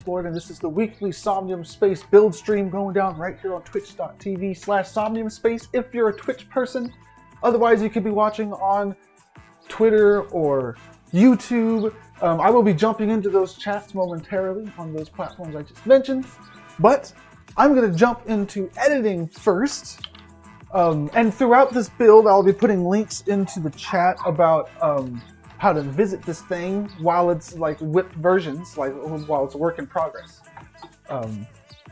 Discord, and this is the weekly Somnium Space build stream going down right here on twitch.tv/Somnium Space if you're a Twitch person. Otherwise, you could be watching on Twitter or YouTube. I will be jumping into those chats momentarily on those platforms I just mentioned, but I'm going to jump into editing first. And throughout this build, I'll be putting links into the chat about how to visit this thing while it's like whipped versions, like while it's a work in progress.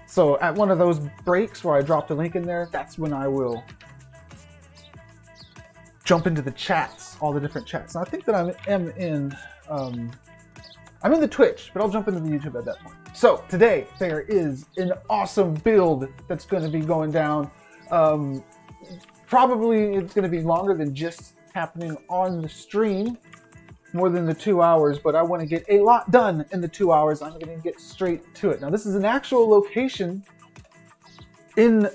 So at one of those breaks where I dropped a link in there, that's when I will jump into the chats, all the different chats. And I think that I'm in the Twitch, but I'll jump into the YouTube at that point. So today there is an awesome build that's going to be going down. Probably it's going to be longer than just happening on the stream, more than the 2 hours, but I want to get a lot done in the 2 hours. I'm going to get straight to it. Now this is an actual location in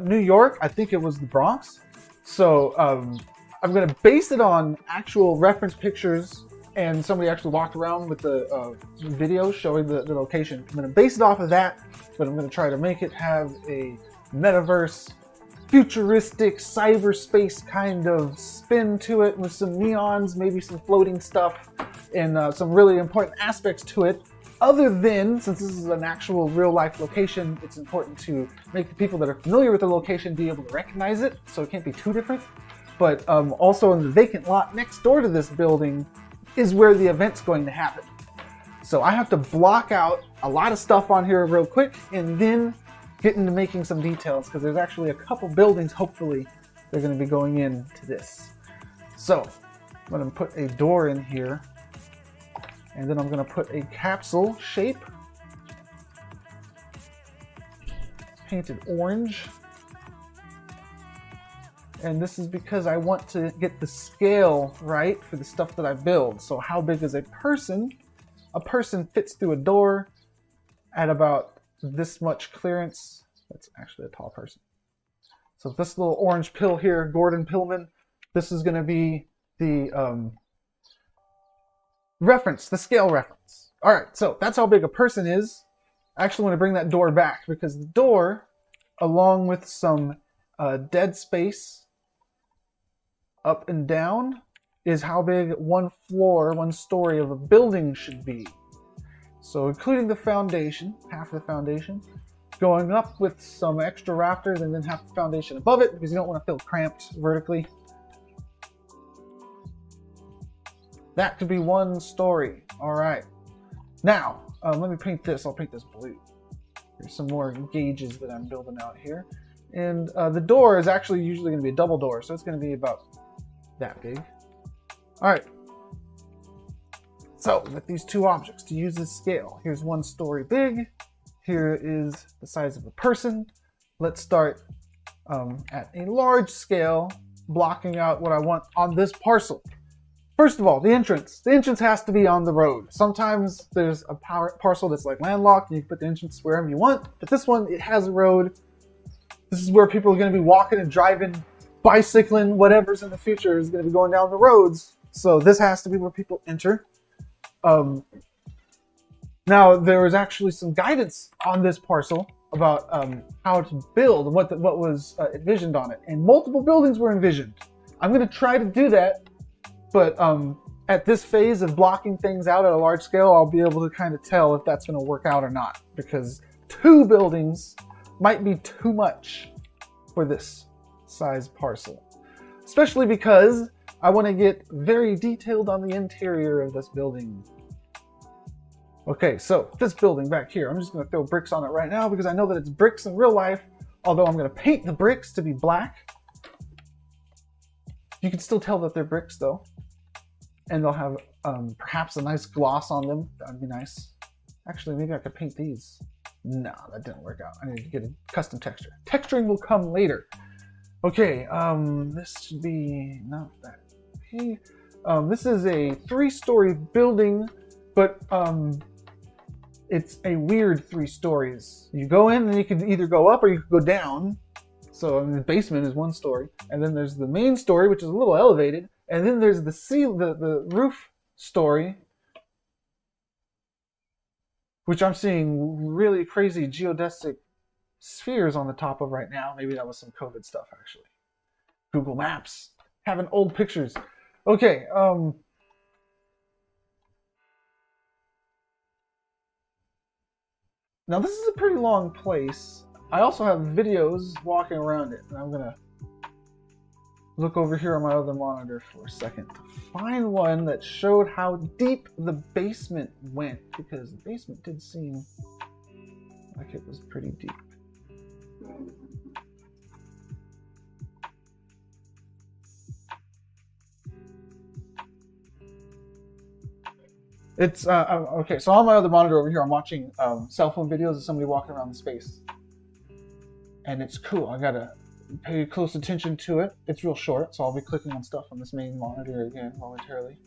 New York. I think it was the Bronx. So I'm going to base it on actual reference pictures, and somebody actually walked around with the video showing the location. I'm going to base it off of that, but I'm going to try to make it have a metaverse, futuristic cyberspace kind of spin to it with some neons, maybe some floating stuff, and some really important aspects to it. Other than, since this is an actual real life location, it's important to make the people that are familiar with the location be able to recognize it, so it can't be too different. But also in the vacant lot next door to this building is where the event's going to happen. So I have to block out a lot of stuff on here real quick and then get into making some details, because there's actually a couple buildings, hopefully, they're going to be going into this. So I'm going to put a door in here, and then I'm going to put a capsule shape, painted orange. And this is because I want to get the scale right for the stuff that I build. So how big is a person? A person fits through a door at about this much clearance. That's actually a tall person. So this little orange pill here, Gordon Pillman, this is going to be the reference, the scale reference. All right, so that's how big a person is. I actually want to bring that door back, because the door, along with some dead space up and down, is how big one floor, one story of a building should be. So including the foundation, half of the foundation, going up with some extra rafters, and then half the foundation above it, because you don't want to feel cramped vertically. That could be one story. All right. Now, let me paint this. I'll paint this blue. There's some more gauges that I'm building out here. And the door is actually usually going to be a double door, so it's going to be about that big. All right. So with these two objects, to use this scale, here's one story big. Here is the size of a person. Let's start at a large scale, blocking out what I want on this parcel. First of all, the entrance. The entrance has to be on the road. Sometimes there's a parcel that's like landlocked, and you can put the entrance wherever you want. But this one, it has a road. This is where people are going to be walking and driving, bicycling, whatever's in the future is going to be going down the roads. So this has to be where people enter. Now, there was actually some guidance on this parcel about how to build and what was envisioned on it. And multiple buildings were envisioned. I'm going to try to do that, but at this phase of blocking things out at a large scale, I'll be able to kind of tell if that's going to work out or not, because 2 buildings might be too much for this size parcel, especially because I want to get very detailed on the interior of this building. Okay, so this building back here, I'm just going to throw bricks on it right now because I know that it's bricks in real life, although I'm going to paint the bricks to be black. You can still tell that they're bricks though, and they'll have perhaps a nice gloss on them. That would be nice. Actually, maybe I could paint these. No, that didn't work out. I need to get a custom texture. Texturing will come later. Okay, this should be not that. Okay, this is a 3-story building, but it's a weird 3 stories. You go in and you can either go up or you can go down. So the basement is 1 story, and then there's the main story, which is a little elevated, and then there's the roof story, which I'm seeing really crazy geodesic spheres on the top of right now. Maybe that was some COVID stuff, actually. Google Maps, having old pictures. Okay, now this is a pretty long place. I also have videos walking around it, and I'm gonna look over here on my other monitor for a second to find one that showed how deep the basement went, because the basement did seem like it was pretty deep. It's okay. So on my other monitor over here, I'm watching cell phone videos of somebody walking around the space, and it's cool. I gotta pay close attention to it. It's real short, so I'll be clicking on stuff on this main monitor again momentarily.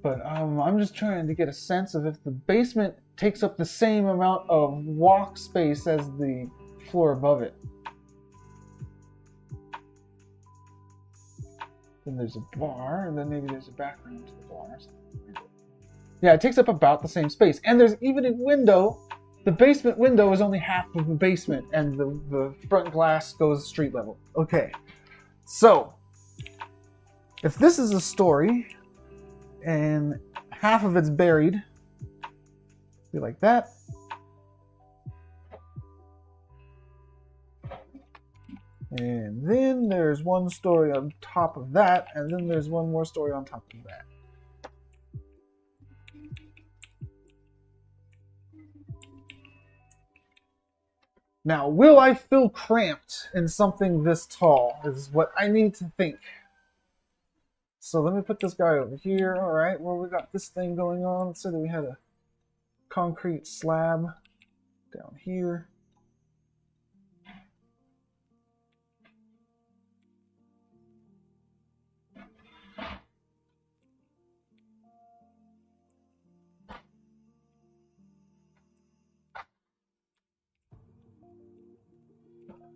But I'm just trying to get a sense of if the basement takes up the same amount of walk space as the floor above it. Then there's a bar, and then maybe there's a background to the bar. Yeah, it takes up about the same space. And there's even a window. The basement window is only half of the basement, and the front glass goes street level. Okay, so if this is a story, and half of it's buried, be like that. And then there's one story on top of that, and then there's one more story on top of that. Now, will I feel cramped in something this tall is what I need to think. So let me put this guy over here. All right, well, we got this thing going on. Let's say that we had a concrete slab down here.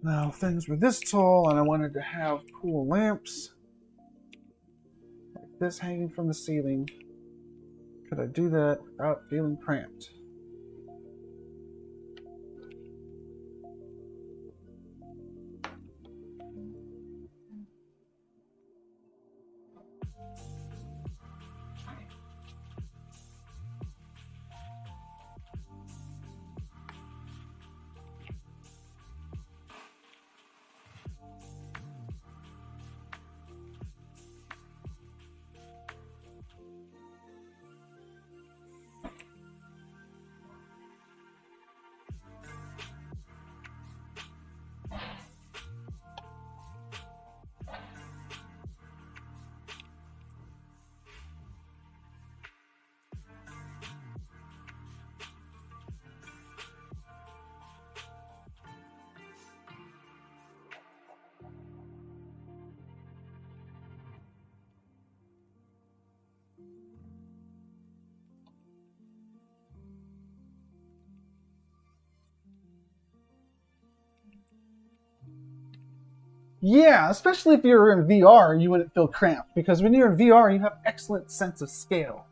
Now, things were this tall, and I wanted to have cool lamps like this hanging from the ceiling. Could I do that without feeling cramped? Yeah, especially if you're in VR, you wouldn't feel cramped, because when you're in VR, you have excellent sense of scale.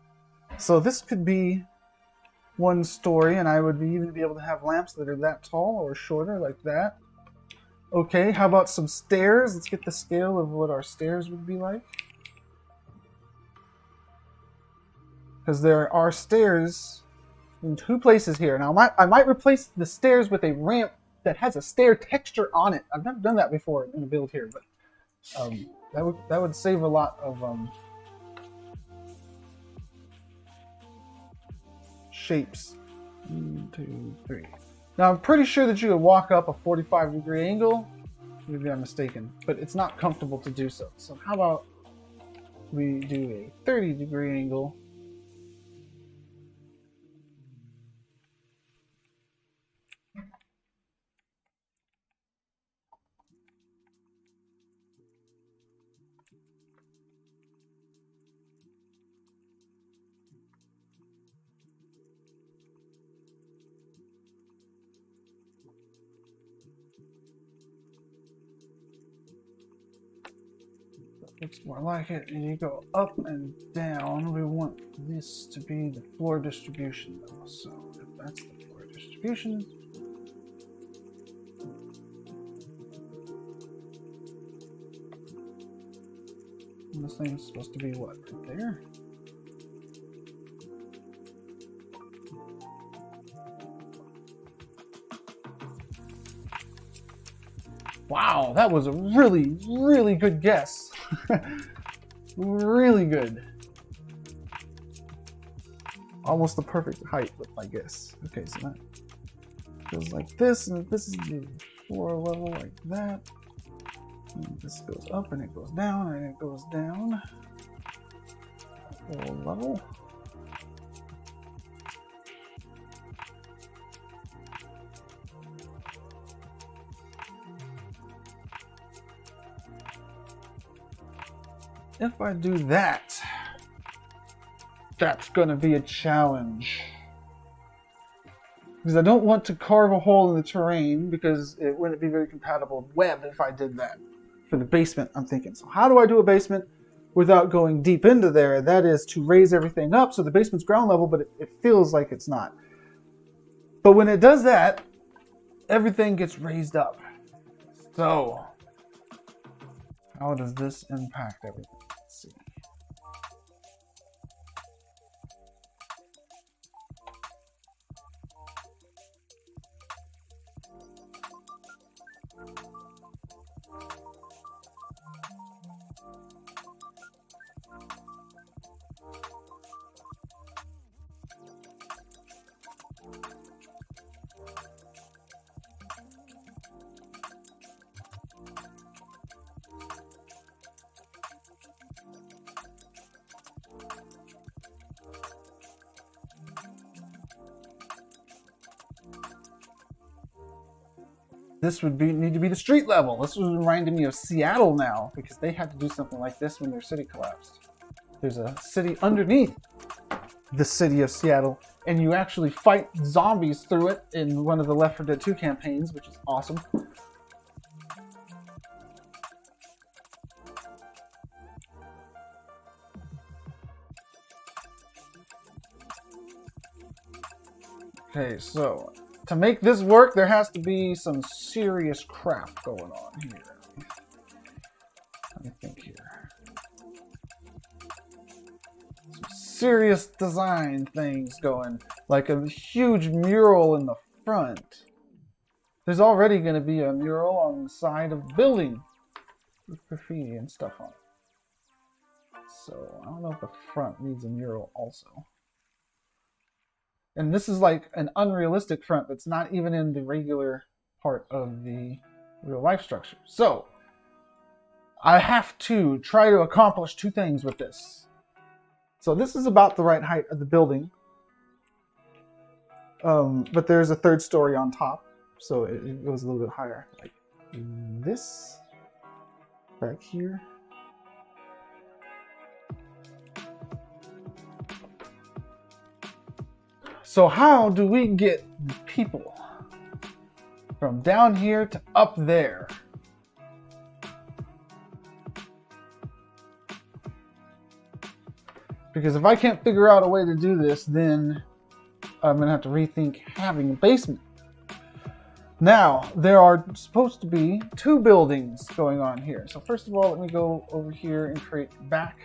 So this could be one story, and I would even be able to have lamps that are that tall or shorter, like that. Okay, how about some stairs? Let's get the scale of what our stairs would be like. Because there are stairs in two places here. Now, I might replace the stairs with a ramp that has a stair texture on it. I've never done that before in a build here, but that would save a lot of shapes. 1, 2, 3. Now I'm pretty sure that you could walk up a 45-degree angle. Maybe I'm mistaken, but it's not comfortable to do so. So how about we do a 30-degree angle? Looks more like it, and you go up and down. We want this to be the floor distribution, though. So if that's the floor distribution. And this thing's supposed to be what, right there? Wow, that was a really, really good guess. Really good. Almost the perfect height with my guess. Okay, so that goes like this, and this is the floor level like that. And this goes up, and it goes down, and it goes down. Floor level. If I do that, that's gonna be a challenge. Because I don't want to carve a hole in the terrain because it wouldn't be very compatible with web if I did that. For the basement, I'm thinking. So how do I do a basement without going deep into there? That is to raise everything up so the basement's ground level, but it feels like it's not. But when it does that, everything gets raised up. So how does this impact everything? Let's see. This would need to be the street level. This was reminding me of Seattle now because they had to do something like this when their city collapsed. There's a city underneath the city of Seattle, and you actually fight zombies through it in one of the Left 4 Dead 2 campaigns, which is awesome. Okay, so to make this work, there has to be some serious crap going on here. Let me think here. Some serious design things going, like a huge mural in the front. There's already going to be a mural on the side of the building with graffiti and stuff on it. So I don't know if the front needs a mural also. And this is like an unrealistic front that's not even in the regular part of the real life structure. So I have to try to accomplish two things with this. So this is about the right height of the building. But there's a third story on top. So it goes a little bit higher. Like this back here. So how do we get the people from down here to up there? Because if I can't figure out a way to do this, then I'm going to have to rethink having a basement. Now, there are supposed to be two buildings going on here. So first of all, let me go over here and create back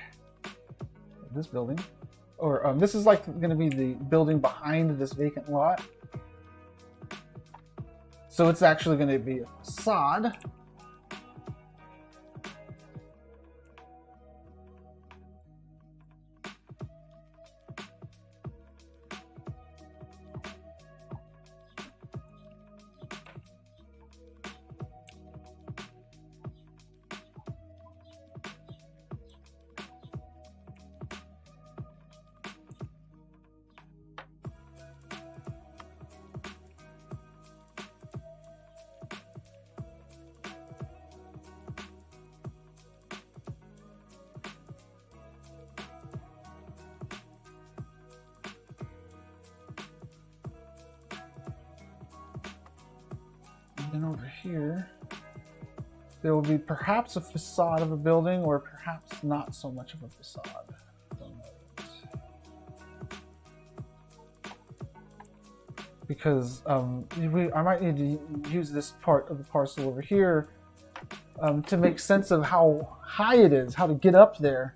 this building. Or this is like going to be the building behind this vacant lot. So it's actually going to be a facade. And over here, there will be perhaps a facade of a building, or perhaps not so much of a facade. Don't know yet. because I might need to use this part of the parcel over here to make sense of how high it is, how to get up there.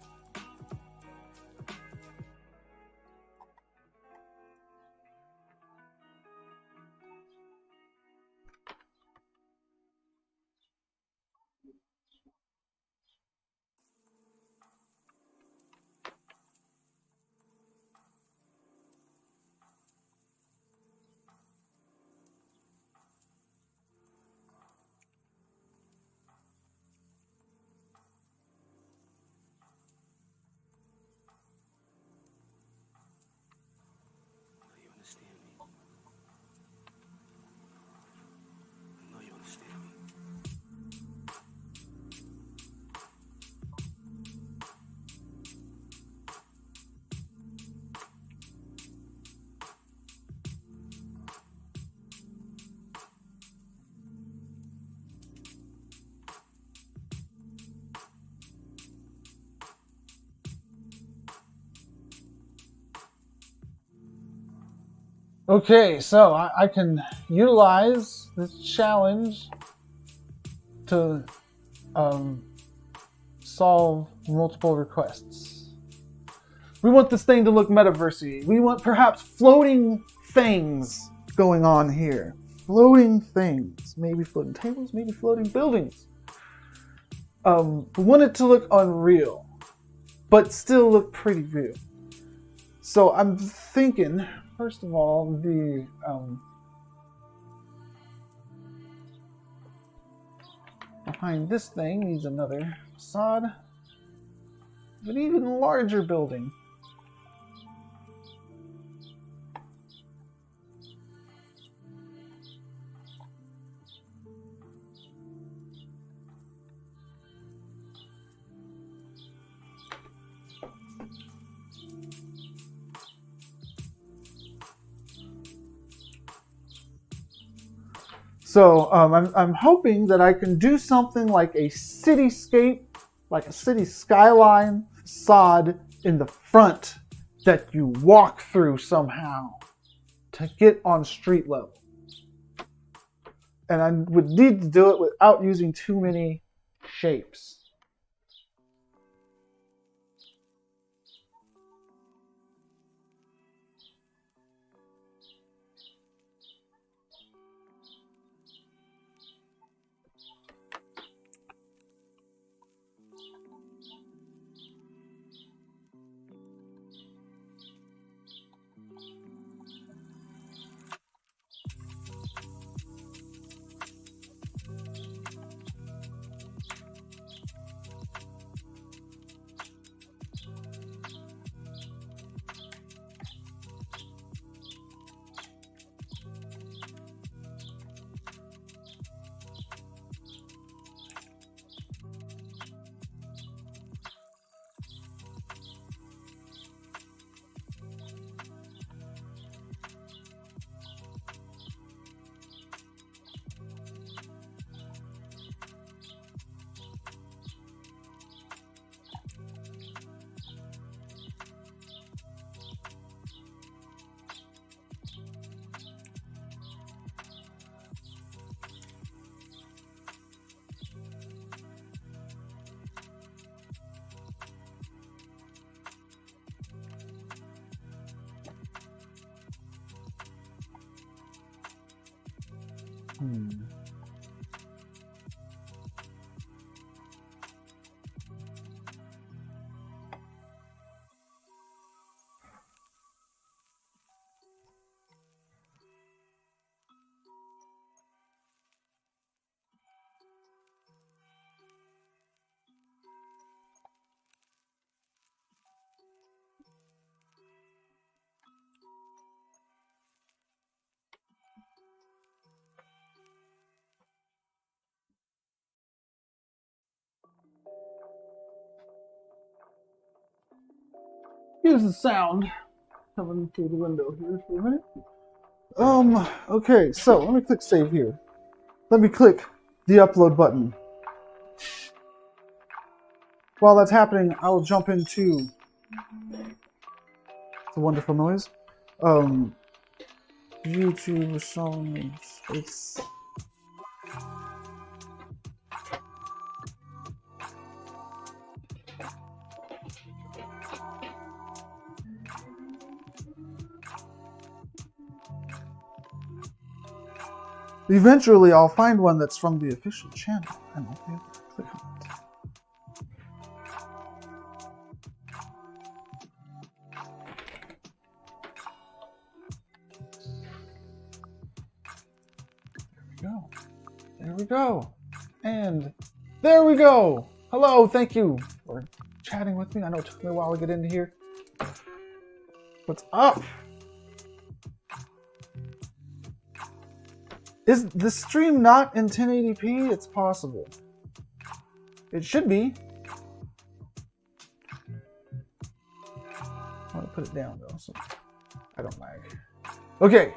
Okay, so I can utilize this challenge to solve multiple requests. We want this thing to look metaversy. We want perhaps floating things going on here. Floating things. Maybe floating tables, maybe floating buildings. We want it to look unreal, but still look pretty real. So I'm thinking, first of all, the behind this thing needs another facade, an even larger building. So I'm hoping that I can do something like a cityscape, like a city skyline facade in the front that you walk through somehow to get on street level. And I would need to do it without using too many shapes. Here's the sound coming through the window here for a minute. Okay, so let me click save here. Let me click the upload button. While that's happening, I will jump into the wonderful noise. YouTube Somnium space. Eventually, I'll find one that's from the official channel, and I'll be able to click on it. There we go. And there we go. Hello, thank you for chatting with me. I know it took me a while to get into here. What's up? Is the stream not in 1080p? It's possible. It should be. I want to put it down though, so I don't lag. Okay.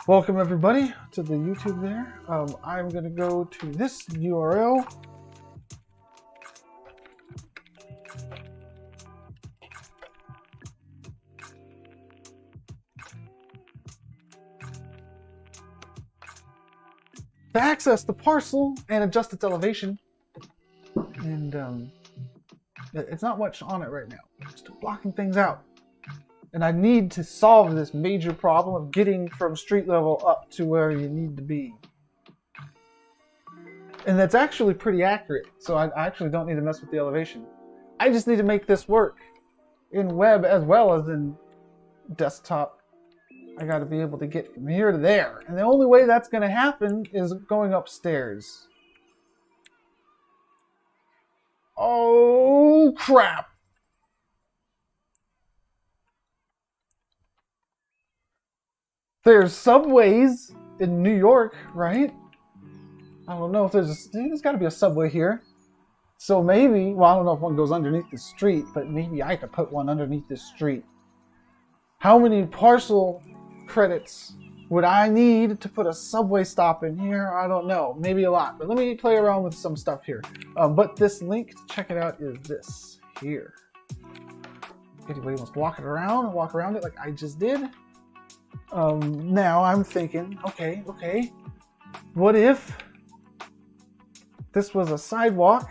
Welcome everybody to the YouTube there. I'm going to go to this URL. To access the parcel and adjust its elevation. And it's not much on it right now. I'm still blocking things out. And I need to solve this major problem of getting from street level up to where you need to be. And that's actually pretty accurate, so I actually don't need to mess with the elevation. I just need to make this work in web as well as in desktop. I gotta be able to get from here to there. And the only way that's gonna happen is going upstairs. Oh, crap. There's subways in New York, right? I don't know if there's got to be a subway here. So maybe, well, I don't know if one goes underneath the street, but maybe I could put one underneath this street. How many parcel credits would I need to put a subway stop in here? I don't know, maybe a lot, but let me play around with some stuff here. But this link to check it out is this here. Anybody wants to walk around it like I just did? Now I'm thinking, okay, what if this was a sidewalk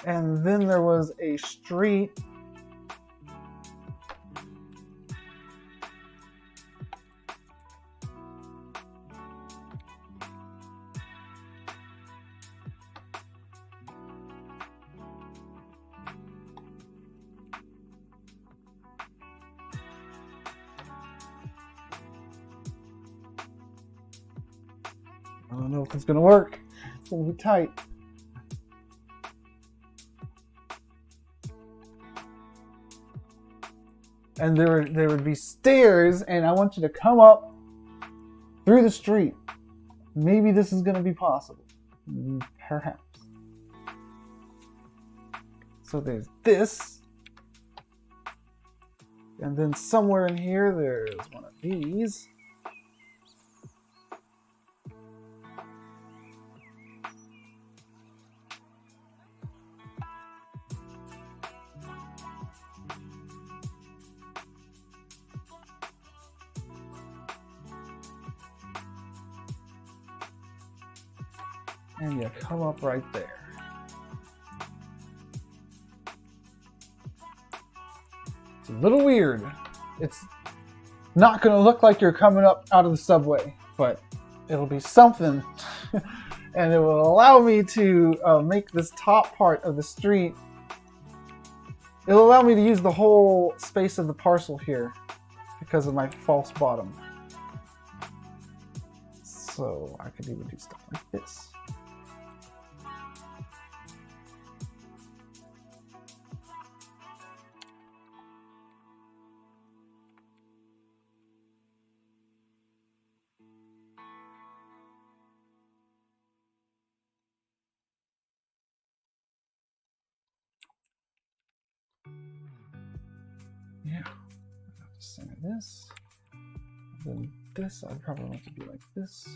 and then there was a street I don't know if it's gonna work. It's gonna be tight. And there would be stairs, and I want you to come up through the street. Maybe this is gonna be possible. Perhaps. So there's this. And then somewhere in here there's one of these. And you come up right there. It's a little weird. It's not going to look like you're coming up out of the subway, but it'll be something. And it will allow me to make this top part of the street. It'll allow me to use the whole space of the parcel here because of my false bottom. So I could even do stuff like this. Yeah, I have to center this. Then this, I probably want to be like this.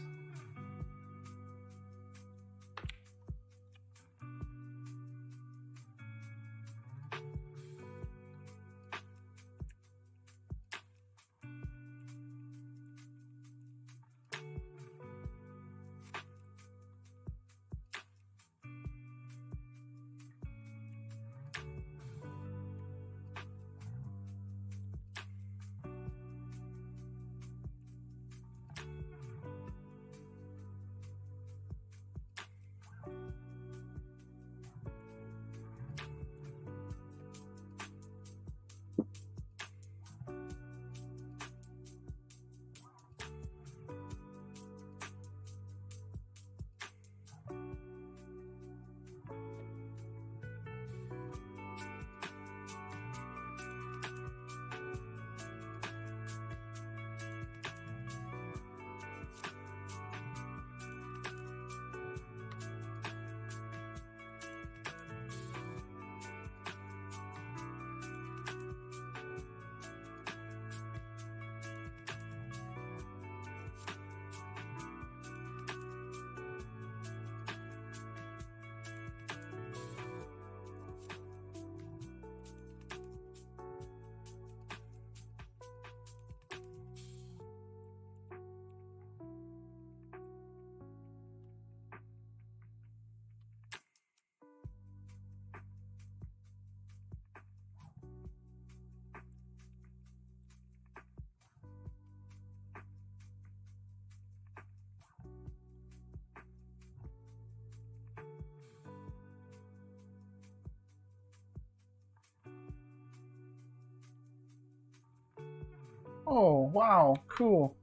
Oh, wow, cool.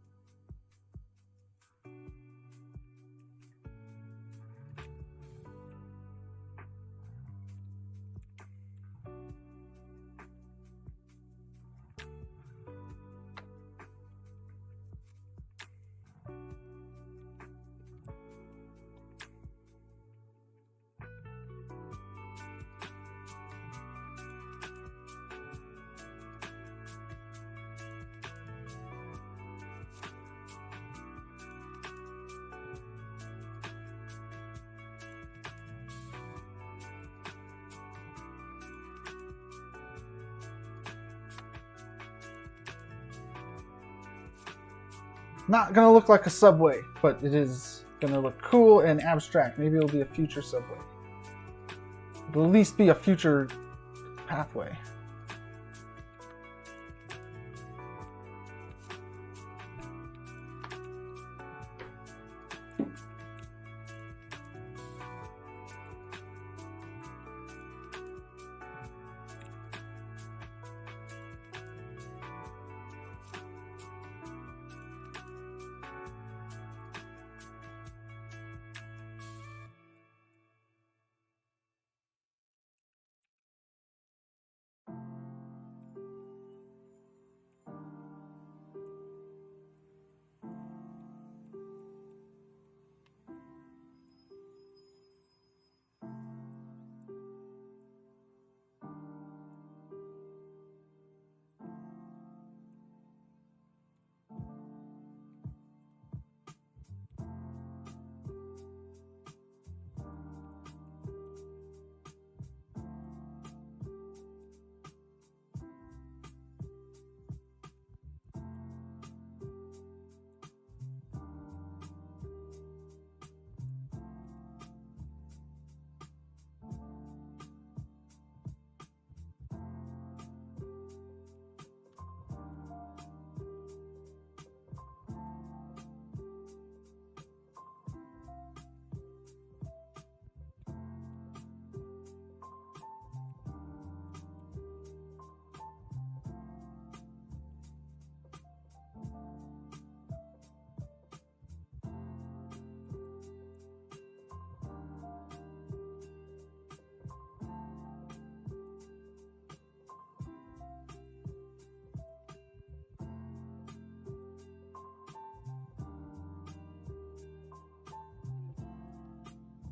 Not gonna look like a subway, but it is gonna look cool and abstract. Maybe it'll be a future subway. It'll at least be a future pathway.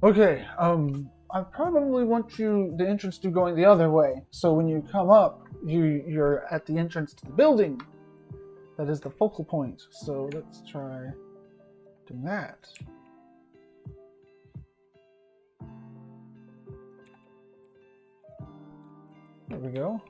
Okay, I probably want the entrance to going the other way. So when you come up, you're at the entrance to the building. That is the focal point. So let's try doing that. There we go.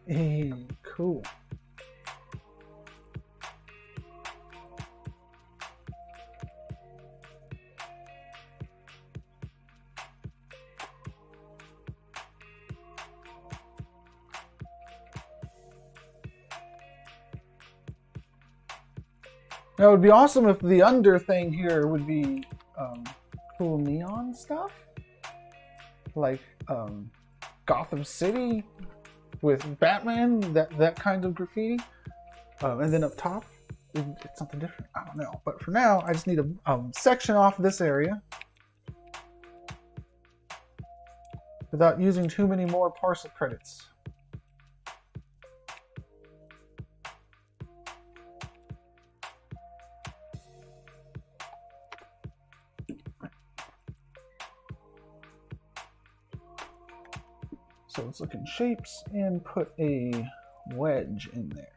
Hey, cool. Now it would be awesome if the under thing here would be cool neon stuff, like Gotham City with Batman, that kind of graffiti, and then up top it's something different. I don't know, but for now I just need a section off this area without using too many more parcel credits. So let's look in shapes and put a wedge in there.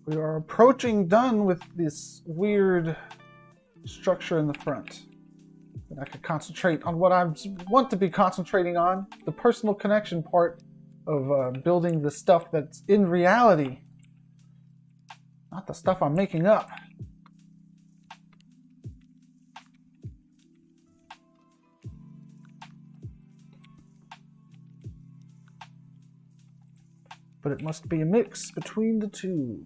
We are approaching done with this weird structure in the front. And I can concentrate on what I want to be concentrating on, the personal connection part of building the stuff that's in reality, not the stuff I'm making up. But it must be a mix between the two.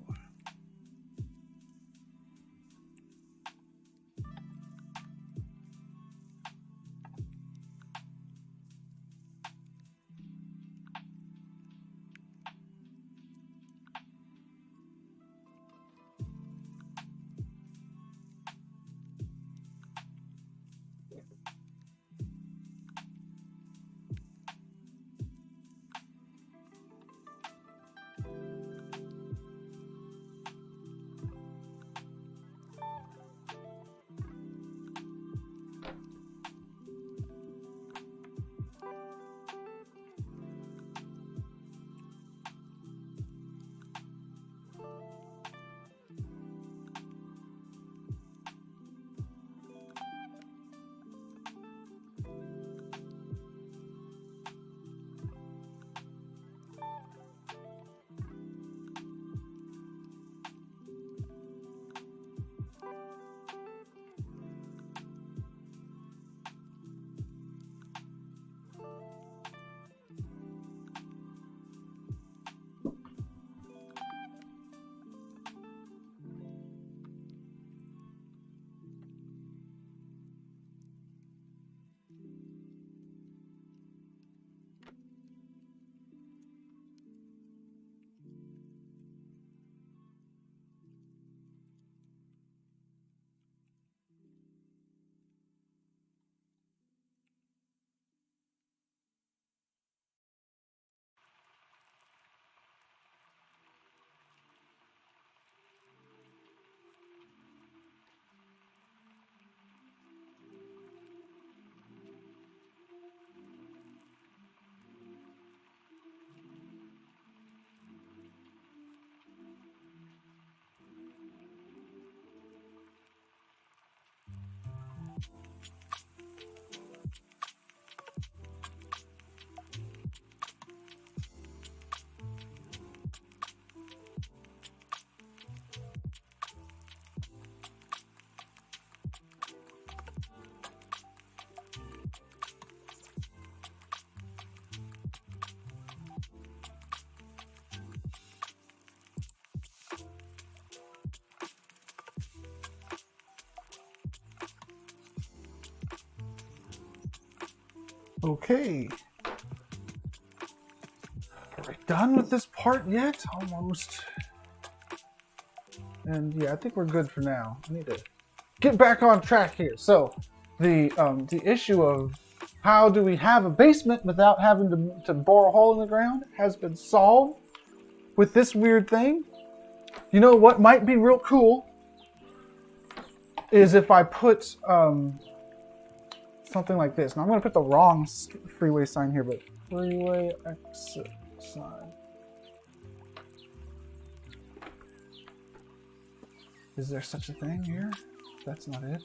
Okay. Are we done with this part yet? Almost. And yeah, I think we're good for now. I need to get back on track here. So the issue of how do we have a basement without having to bore a hole in the ground has been solved with this weird thing. You know what might be real cool is if I put something like this. Now I'm going to put the wrong freeway sign here, but freeway exit sign. Is there such a thing here? That's not it.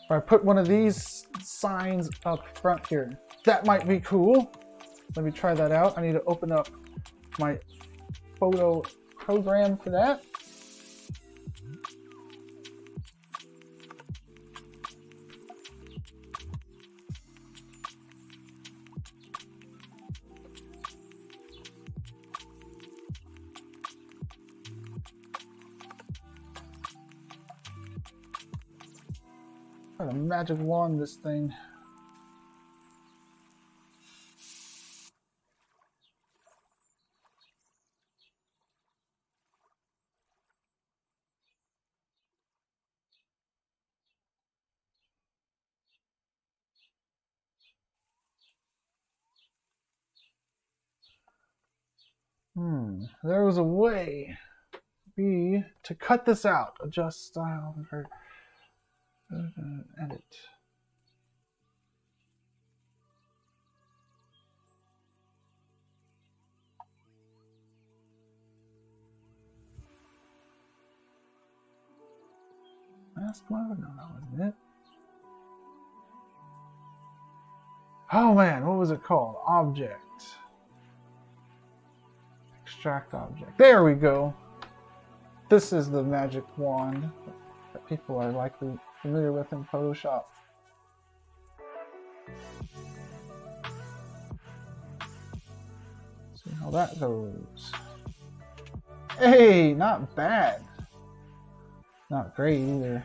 If I put one of these signs up front here, that might be cool. Let me try that out. I need to open up my photo program for that. Try to magic wand this thing. There was a way to cut this out. Adjust style, edit. Mask mode? No, that wasn't it. Oh man, what was it called? Object. Extract object. There we go. This is the magic wand that people are likely familiar with in Photoshop. See how that goes. Hey, not bad. Not great either.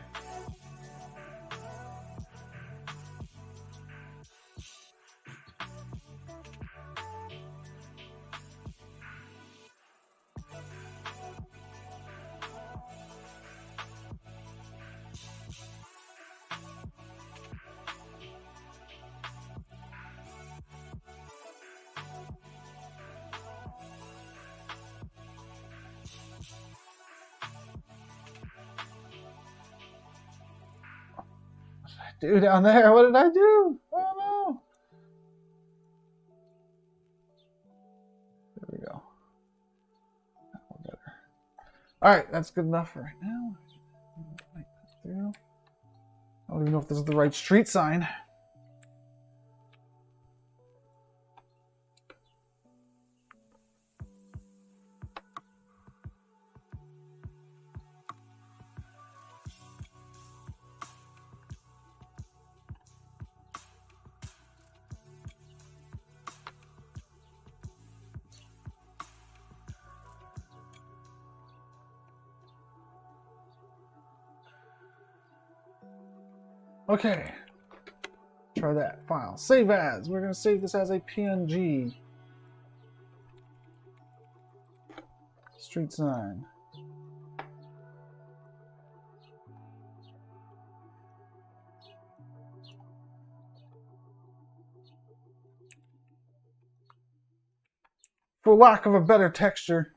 Do down there? What did I do? Oh no! There we go. Better. All right, that's good enough for right now. I don't even know if this is the right street sign. Okay, try that. File. Save as. We're going to save this as a PNG. Street sign. For lack of a better texture.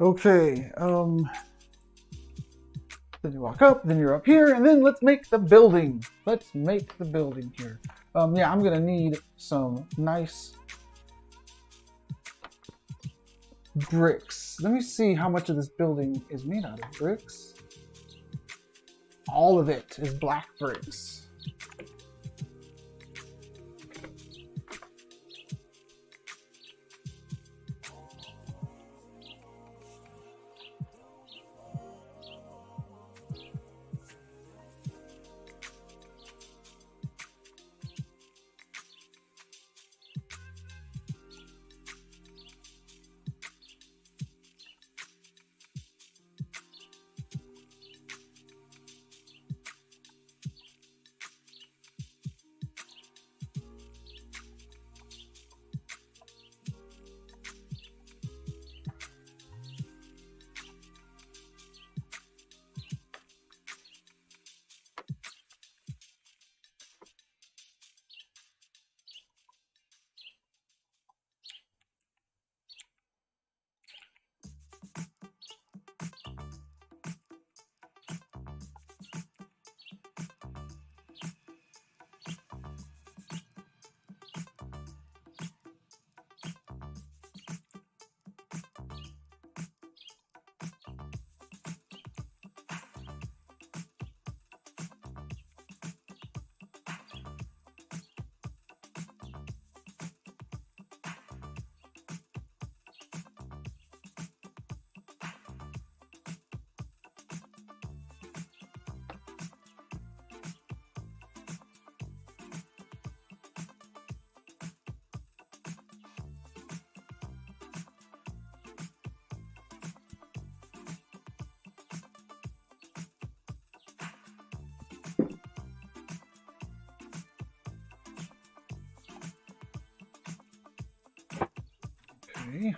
Okay, then you walk up, then you're up here, and then let's make the building. Let's make the building here. Yeah, I'm gonna need some nice bricks. Let me see how much of this building is made out of bricks. All of it is black bricks. Okay.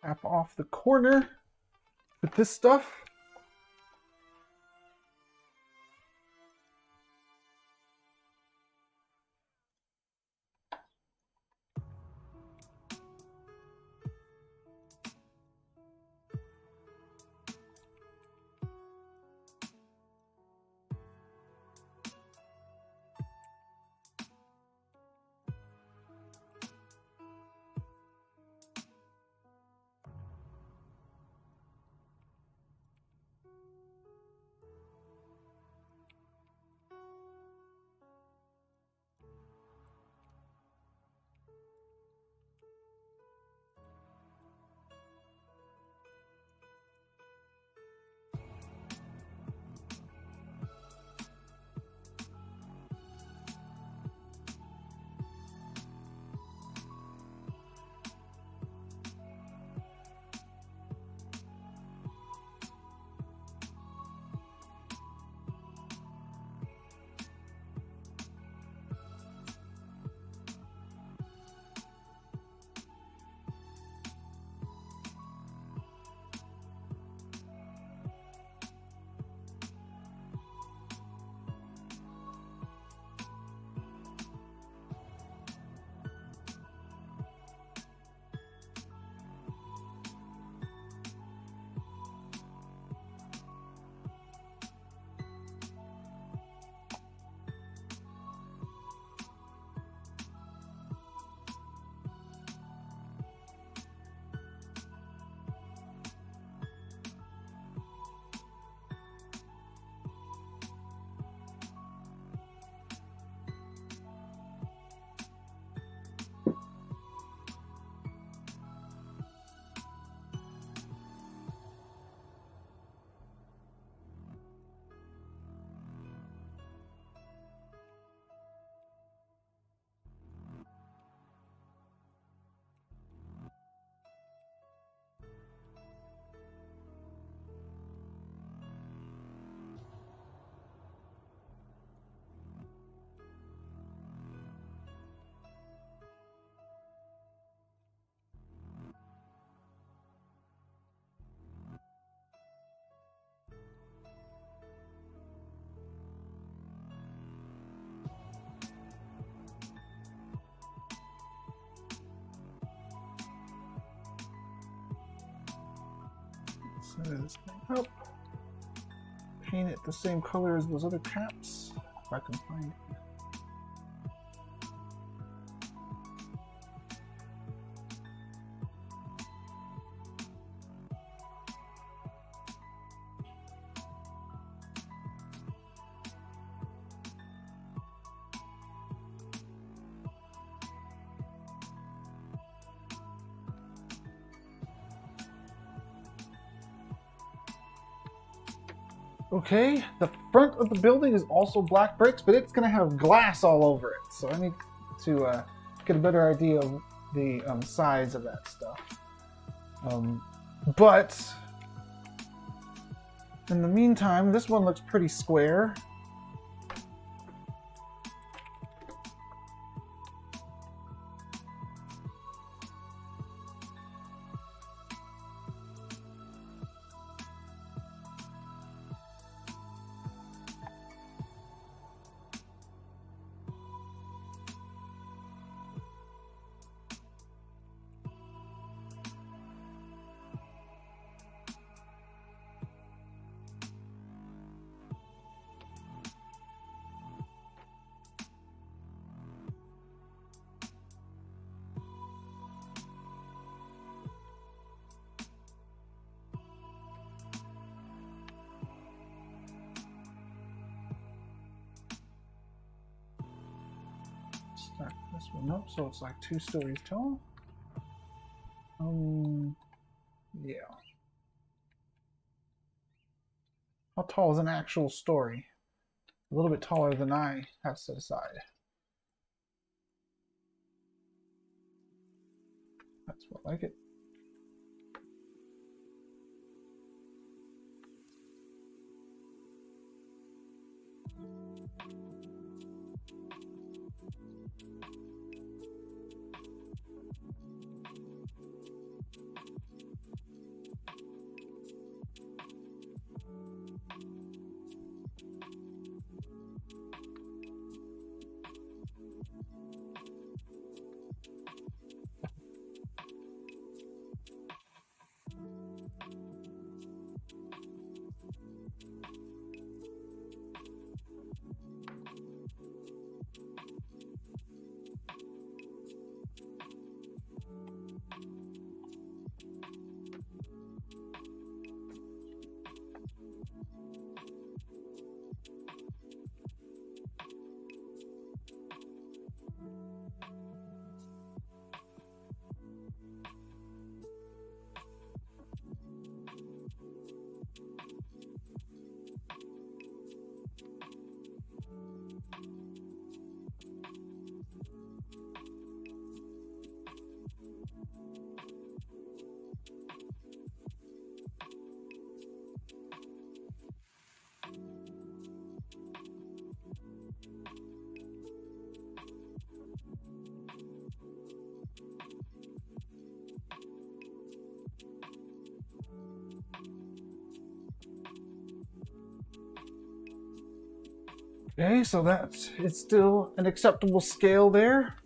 Tap off the corner with this stuff. Center this thing up. Paint it the same color as those other caps, if I can find it. Okay, the front of the building is also black bricks, but it's going to have glass all over it. So I need to get a better idea of the size of that stuff. But in the meantime, this one looks pretty square. Start this one up so it's like 2 stories tall. Yeah. How tall is an actual story? A little bit taller than I have set aside. That's what I like it. Okay, so it's still an acceptable scale there.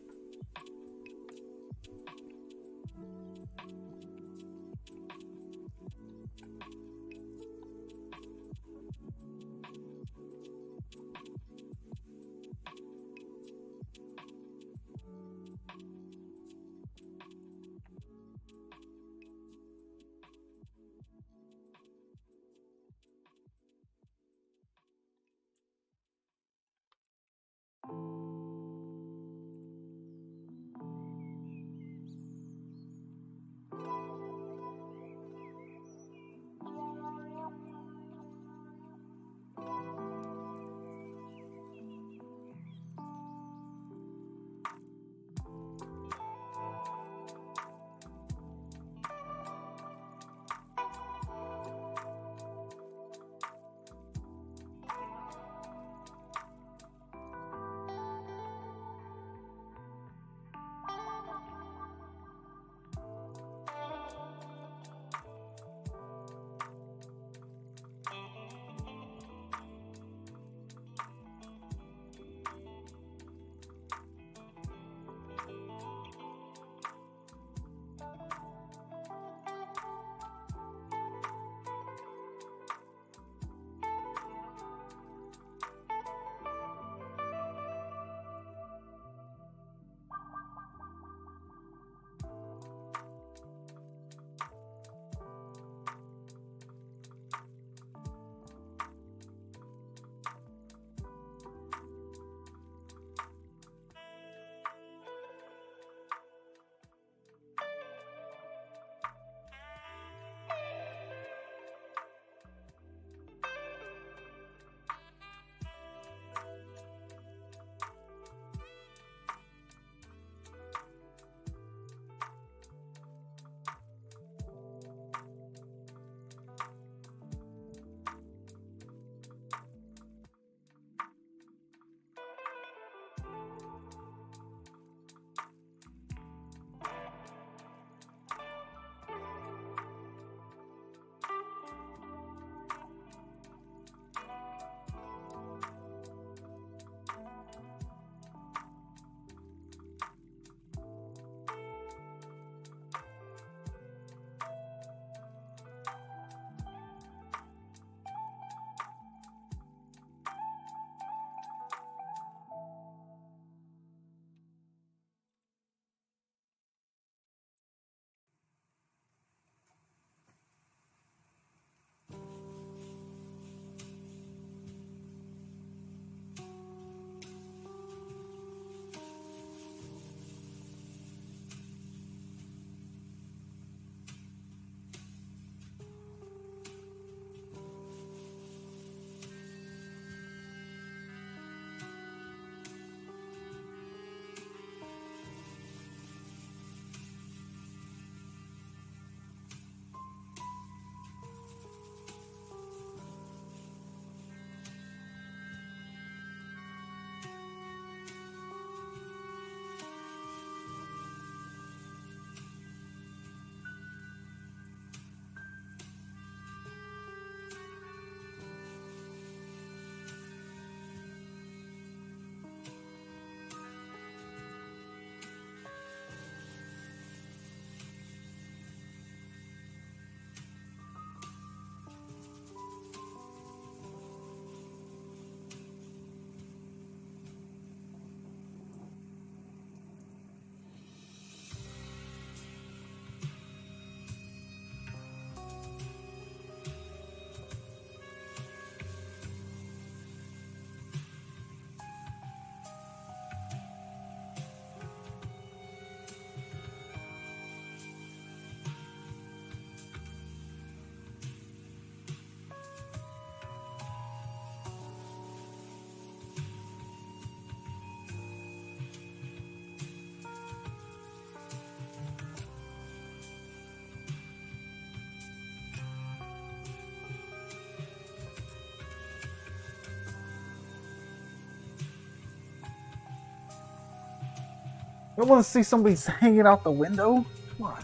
I don't want to see somebody hanging out the window. Come on.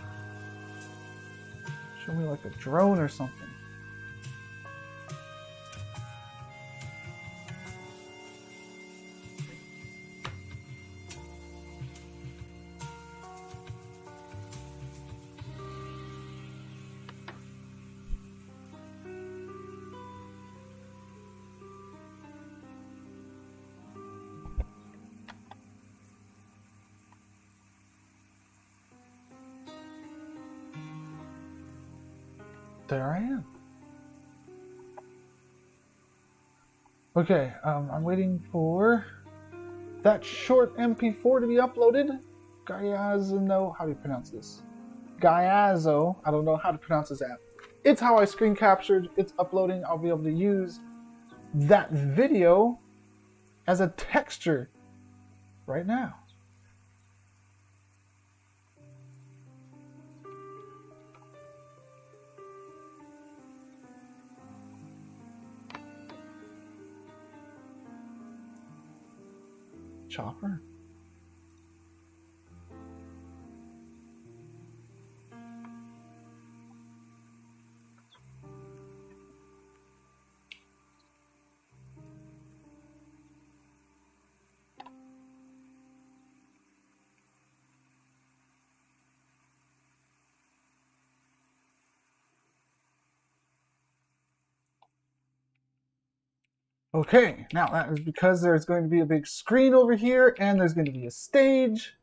Show me like a drone or something. There I am. Okay, I'm waiting for that short MP4 to be uploaded. Gaiazo, how do you pronounce this? Gaiazo, I don't know how to pronounce this app. It's how I screen captured, it's uploading. I'll be able to use that video as a texture right now. Chopper. Okay, now that is because there's going to be a big screen over here and there's going to be a stage.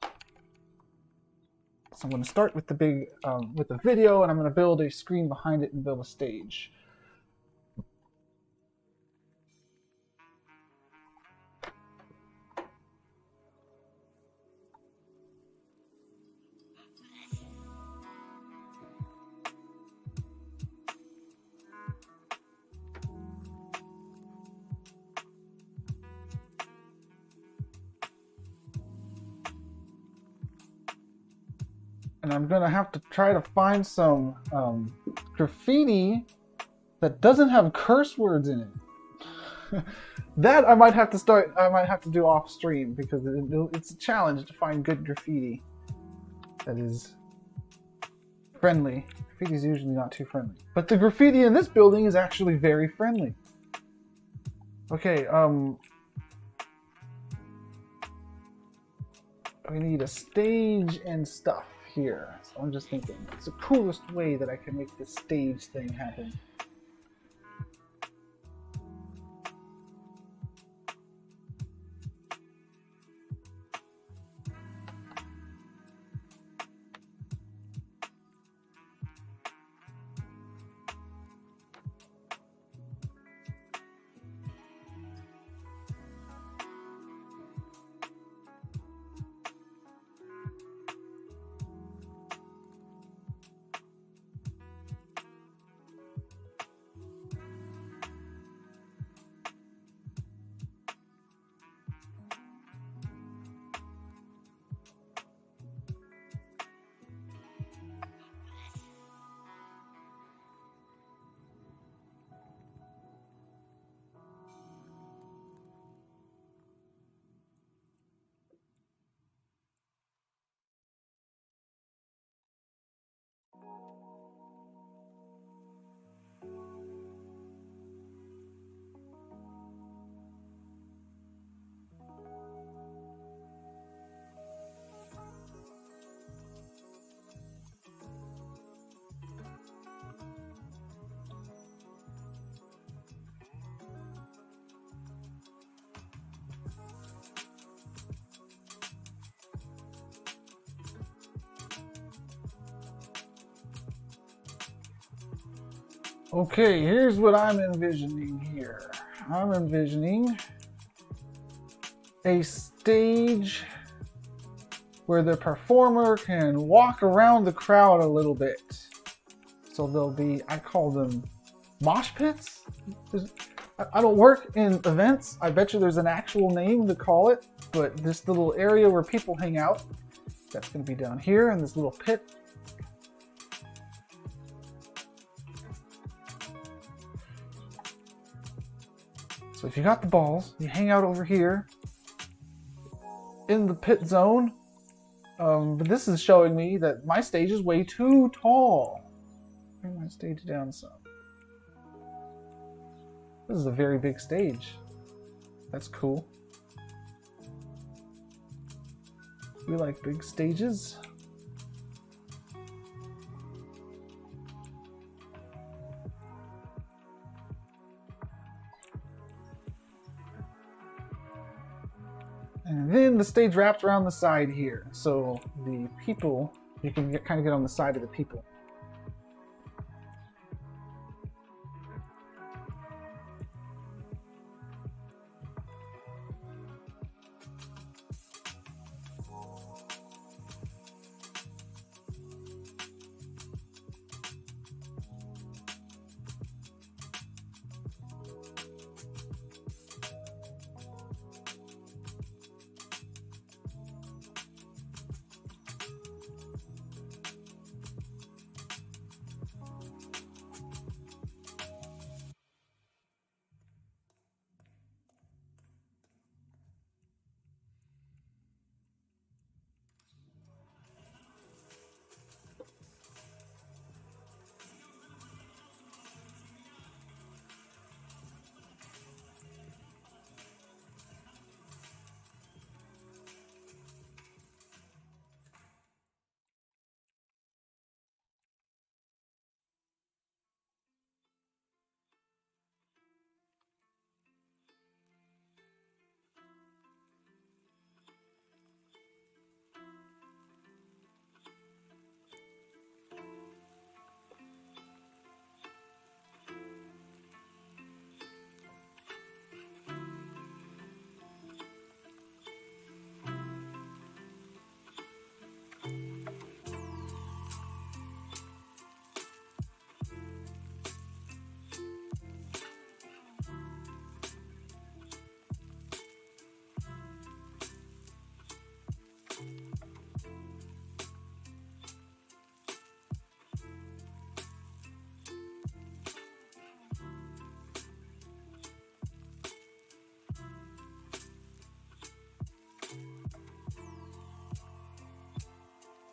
So I'm going to start with the big, with the video, and I'm going to build a screen behind it and build a stage. And I'm gonna have to try to find some graffiti that doesn't have curse words in it. That I might have to do off stream, because it's a challenge to find good graffiti that is friendly. Graffiti is usually not too friendly, but the graffiti in this building is actually very friendly. Okay, we need a stage and stuff here. So I'm just thinking, it's the coolest way that I can make this stage thing happen. Okay, here's what I'm envisioning here. I'm envisioning a stage where the performer can walk around the crowd a little bit. So there'll be, I call them mosh pits. I don't work in events. I bet you there's an actual name to call it, but this little area where people hang out, that's going to be down here in this little pit. So if you got the balls, you hang out over here in the pit zone. But this is showing me that my stage is way too tall. Bring my stage down some. This is a very big stage. That's cool. We like big stages. And then the stage wraps around the side here. So the people, you can kind of get on the side of the people.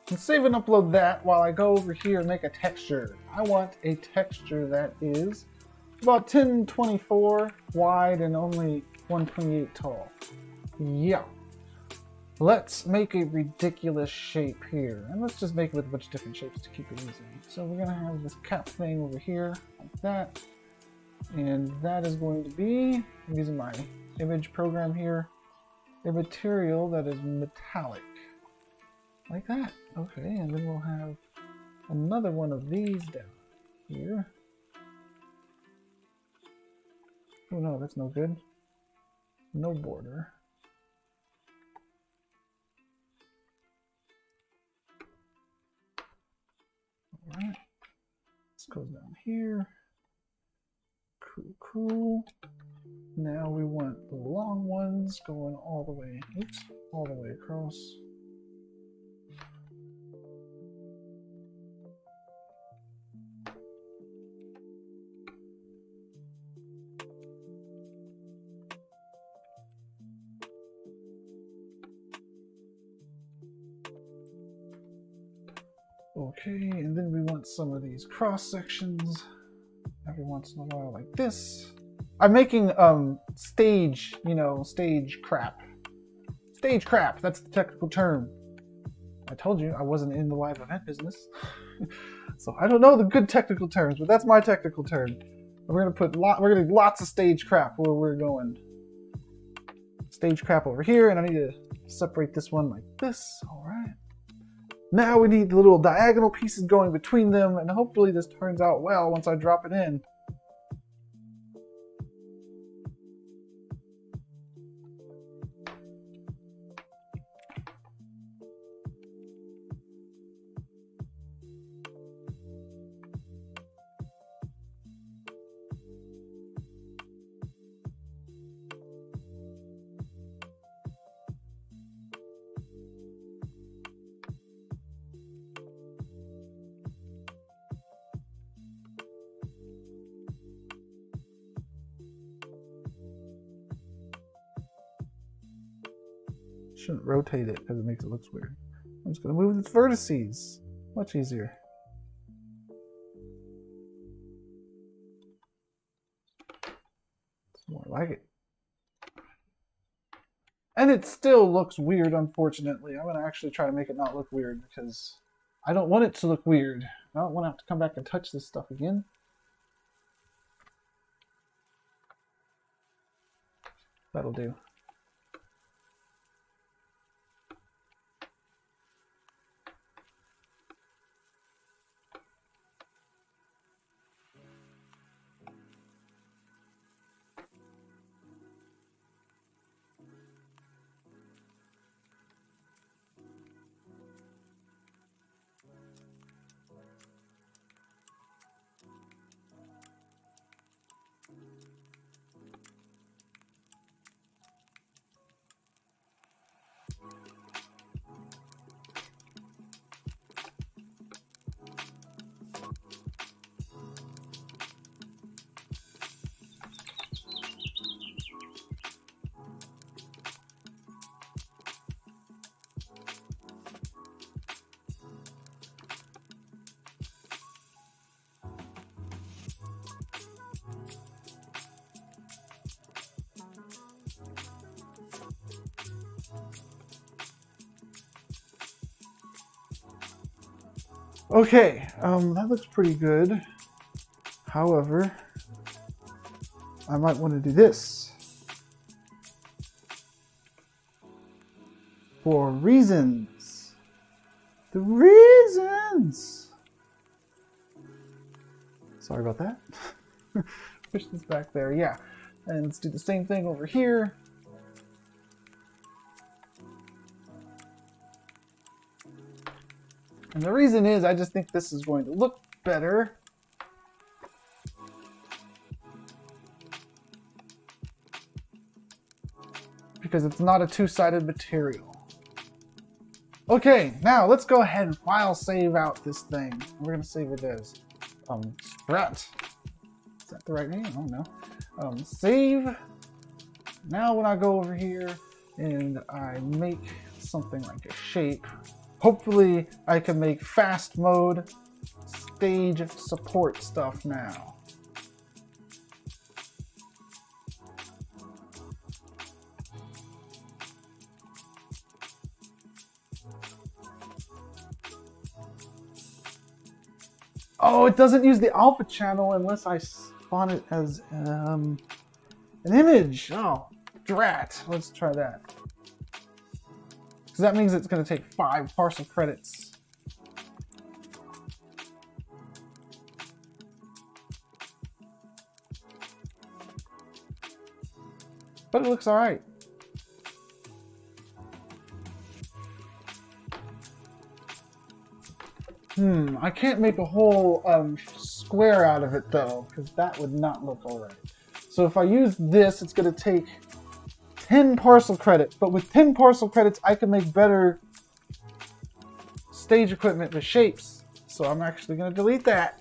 And save and upload that while I go over here and make a texture. I want a texture that is about 1024 wide and only 128 tall. Yeah. Let's make a ridiculous shape here. And let's just make it with a bunch of different shapes to keep it easy. So we're going to have this cap thing over here, like that. And that is going to be, I'm using my image program here, a material that is metallic. Like that. Okay, and then we'll have another one of these down here. Oh no, that's no good. No border. Alright. This goes down here. Cool, cool. Now we want the long ones going all the way, oops, all the way across. Okay, and then we want some of these cross sections every once in a while like this. I'm making stage, stage crap. Stage crap, that's the technical term. I told you I wasn't in the live event business. So I don't know the good technical terms, but that's my technical term. We're gonna do lots of stage crap where we're going. Stage crap over here, and I need to separate this one like this. All right. Now we need the little diagonal pieces going between them, and hopefully this turns out well once I drop it in. Shouldn't rotate it because it makes it look weird. I'm just going to move its vertices. Much easier. It's more like it. And it still looks weird, unfortunately. I'm going to actually try to make it not look weird because I don't want it to look weird. I don't want to have to come back and touch this stuff again. That'll do. Okay, that looks pretty good. However, I might want to do this. For reasons. The reasons! Sorry about that. Push this back there, yeah. And let's do the same thing over here. And the reason is I just think this is going to look better. Because it's not a two-sided material. Okay, now let's go ahead and file save out this thing. We're going to save it as Sprat. Is that the right name? I don't know. Save. Now when I go over here and I make something like a shape, hopefully I can make fast mode stage support stuff now. Oh, it doesn't use the alpha channel unless I spawn it as an image. Oh, drat. Let's try that. So that means it's going to take 5 parcel credits. But it looks alright. I can't make a whole square out of it though, because that would not look alright. So if I use this, it's going to take 10 parcel credits, but with 10 parcel credits, I can make better stage equipment with shapes. So I'm actually going to delete that,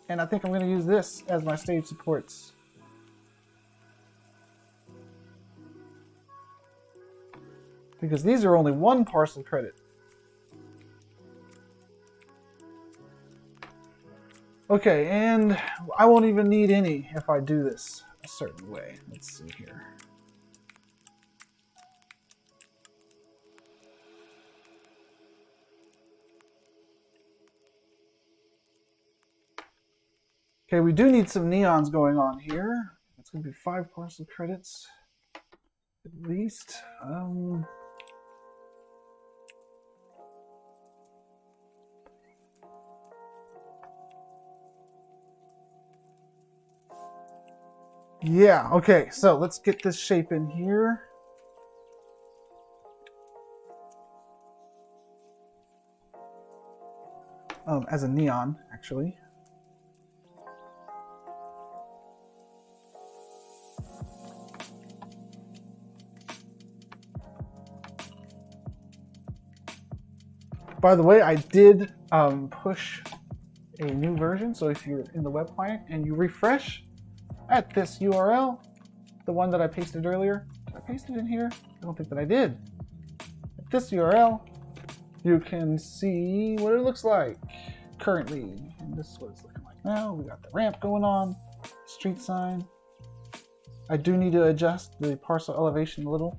and I think I'm going to use this as my stage supports. Because these are only 1 parcel credit. Okay, and I won't even need any if I do this a certain way. Let's see here. Okay, we do need some neons going on here. It's going to be 5 parcel credits at least. Yeah, okay, so let's get this shape in here. As a neon, actually. By the way, I did push a new version, so if you're in the web client and you refresh at this URL, the one that I pasted earlier. Did I paste it in here? I don't think that I did. this URL, you can see what it looks like currently. And this is what it's looking like now. We got the ramp going on, street sign. I do need to adjust the parcel elevation a little.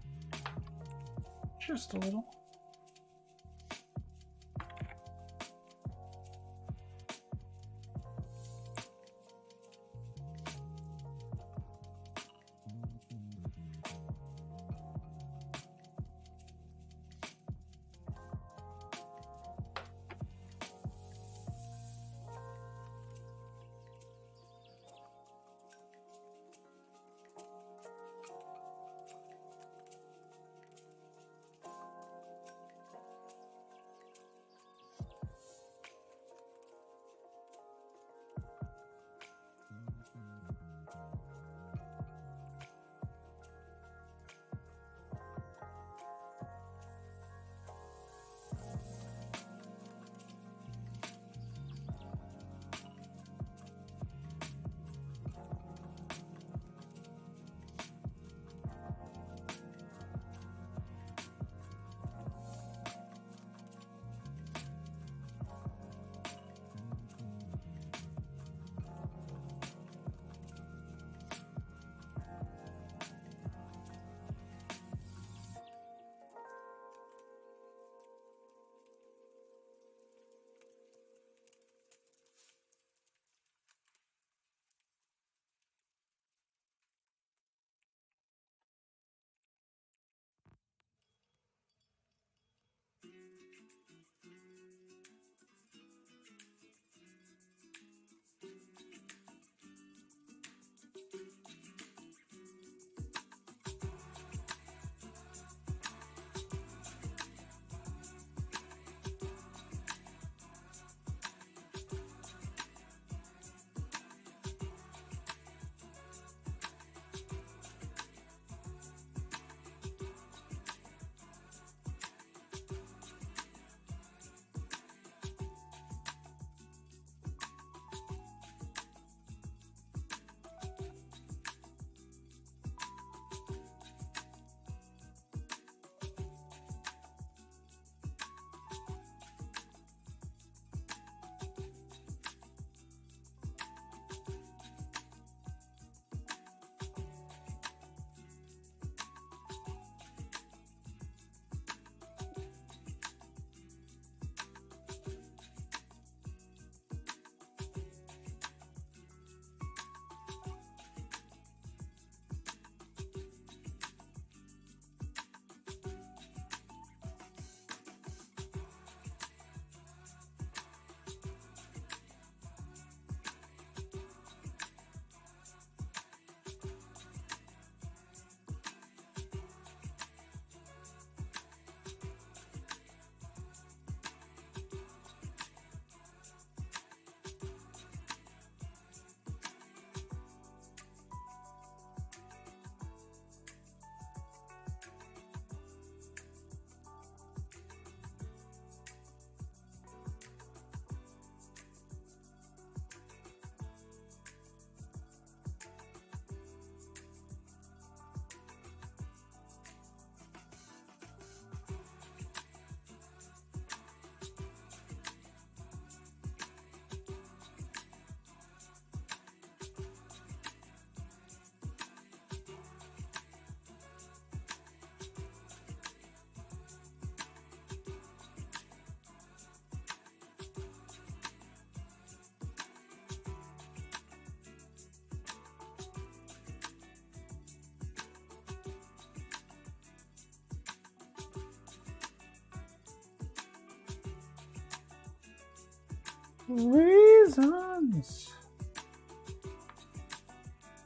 Just a little.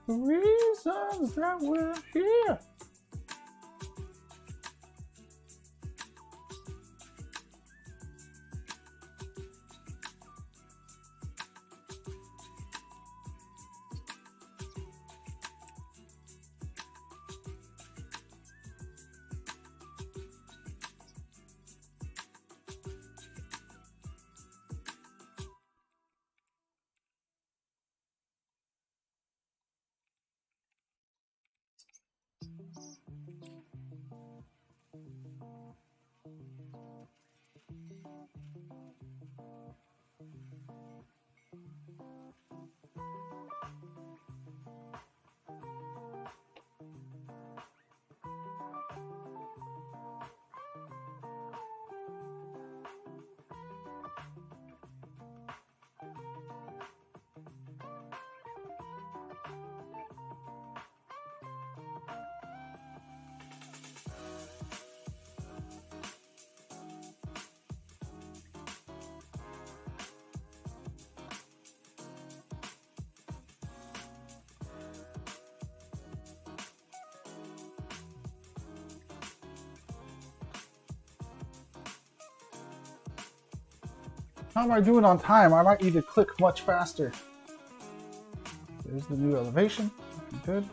Reasons that we're here. How am I doing on time? I might need to click much faster. There's the new elevation. Good.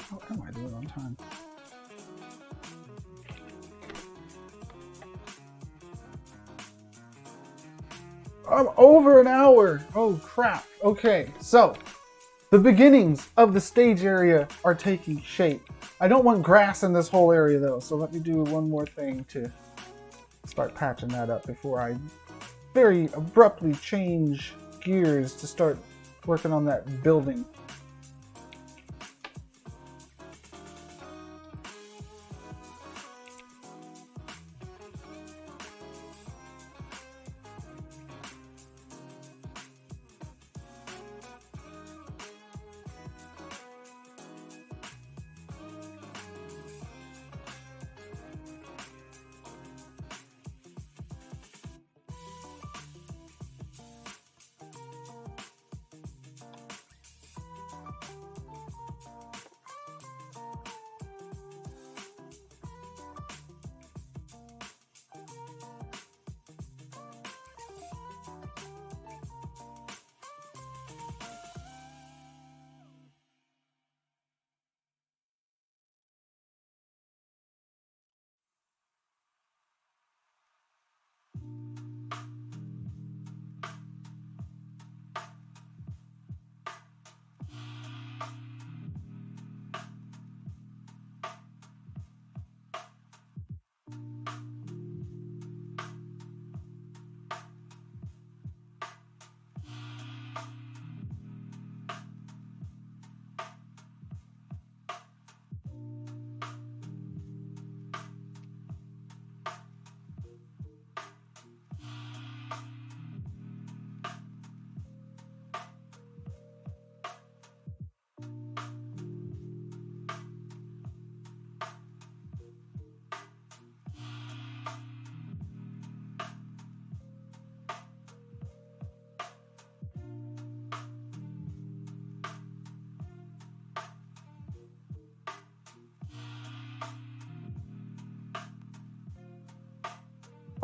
How am I doing on time? I'm over an hour. Oh crap. Okay, so the beginnings of the stage area are taking shape. I don't want grass in this whole area though, so let me do one more thing to start patching that up before I very abruptly change gears to start working on that building.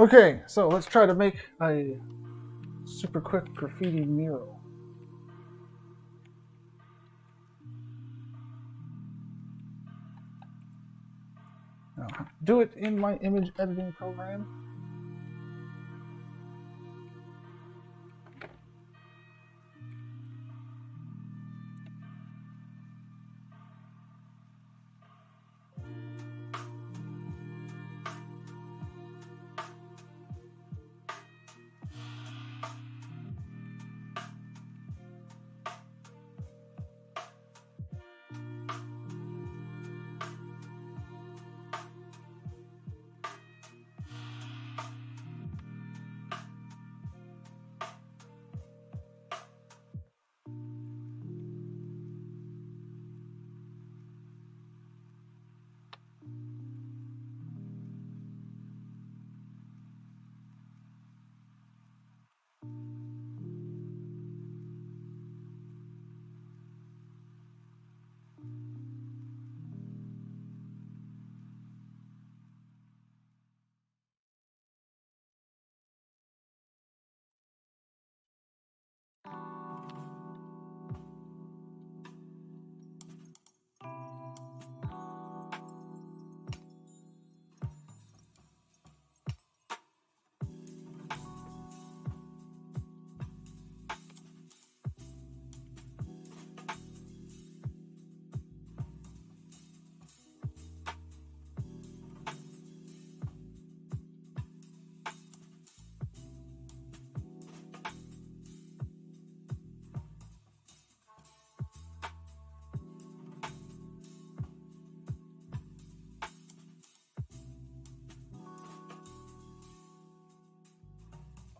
Okay, so let's try to make a super quick graffiti mural. Now, do it in my image editing program.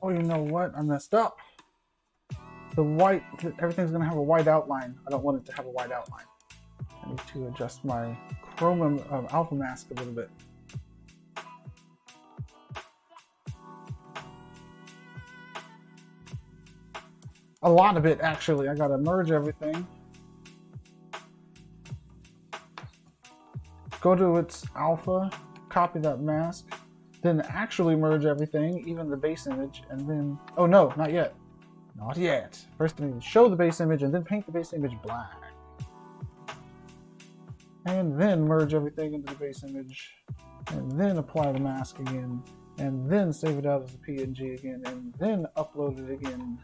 Oh, you know what? I messed up. The white, everything's gonna have a white outline. I don't want it to have a white outline. I need to adjust my Chromium alpha mask a little bit. A lot of it, actually. I gotta merge everything. Go to its alpha, copy that mask, then actually merge everything, even the base image, and then, oh no, not yet. Not yet. First I need to show the base image and then paint the base image black. And then merge everything into the base image, and then apply the mask again, and then save it out as a PNG again, and then upload it again.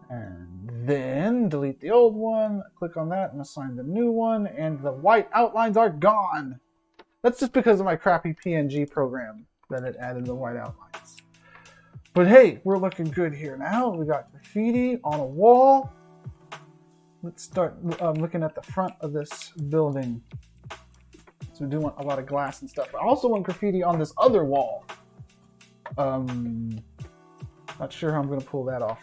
And then delete the old one, click on that and assign the new one, and the white outlines are gone. That's just because of my crappy PNG program that it added the white outlines. But hey, we're looking good here now. We got graffiti on a wall. Let's start looking at the front of this building. So we do want a lot of glass and stuff. I also want graffiti on this other wall. Not sure how I'm going to pull that off.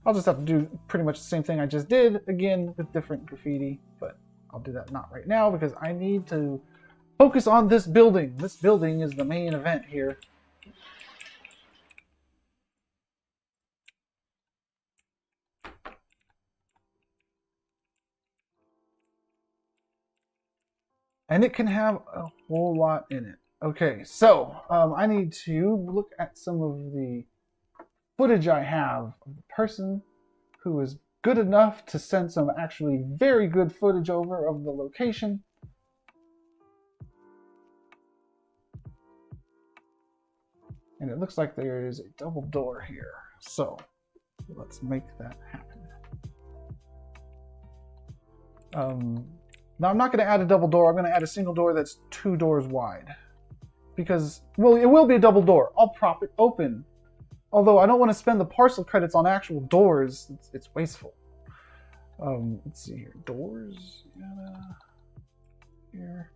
I'll just have to do pretty much the same thing I just did, again, with different graffiti, but I'll do that not right now because I need to focus on this building. This building is the main event here. And it can have a whole lot in it. Okay, so I need to look at some of the footage I have of the person who is good enough to send some actually very good footage over of the location. And it looks like there is a double door here. So let's make that happen. Now I'm not going to add a double door. I'm going to add a single door that's 2 doors wide. Because, well, it will be a double door. I'll prop it open. Although I don't want to spend the parcel credits on actual doors. It's wasteful. Let's see here. Doors. Here.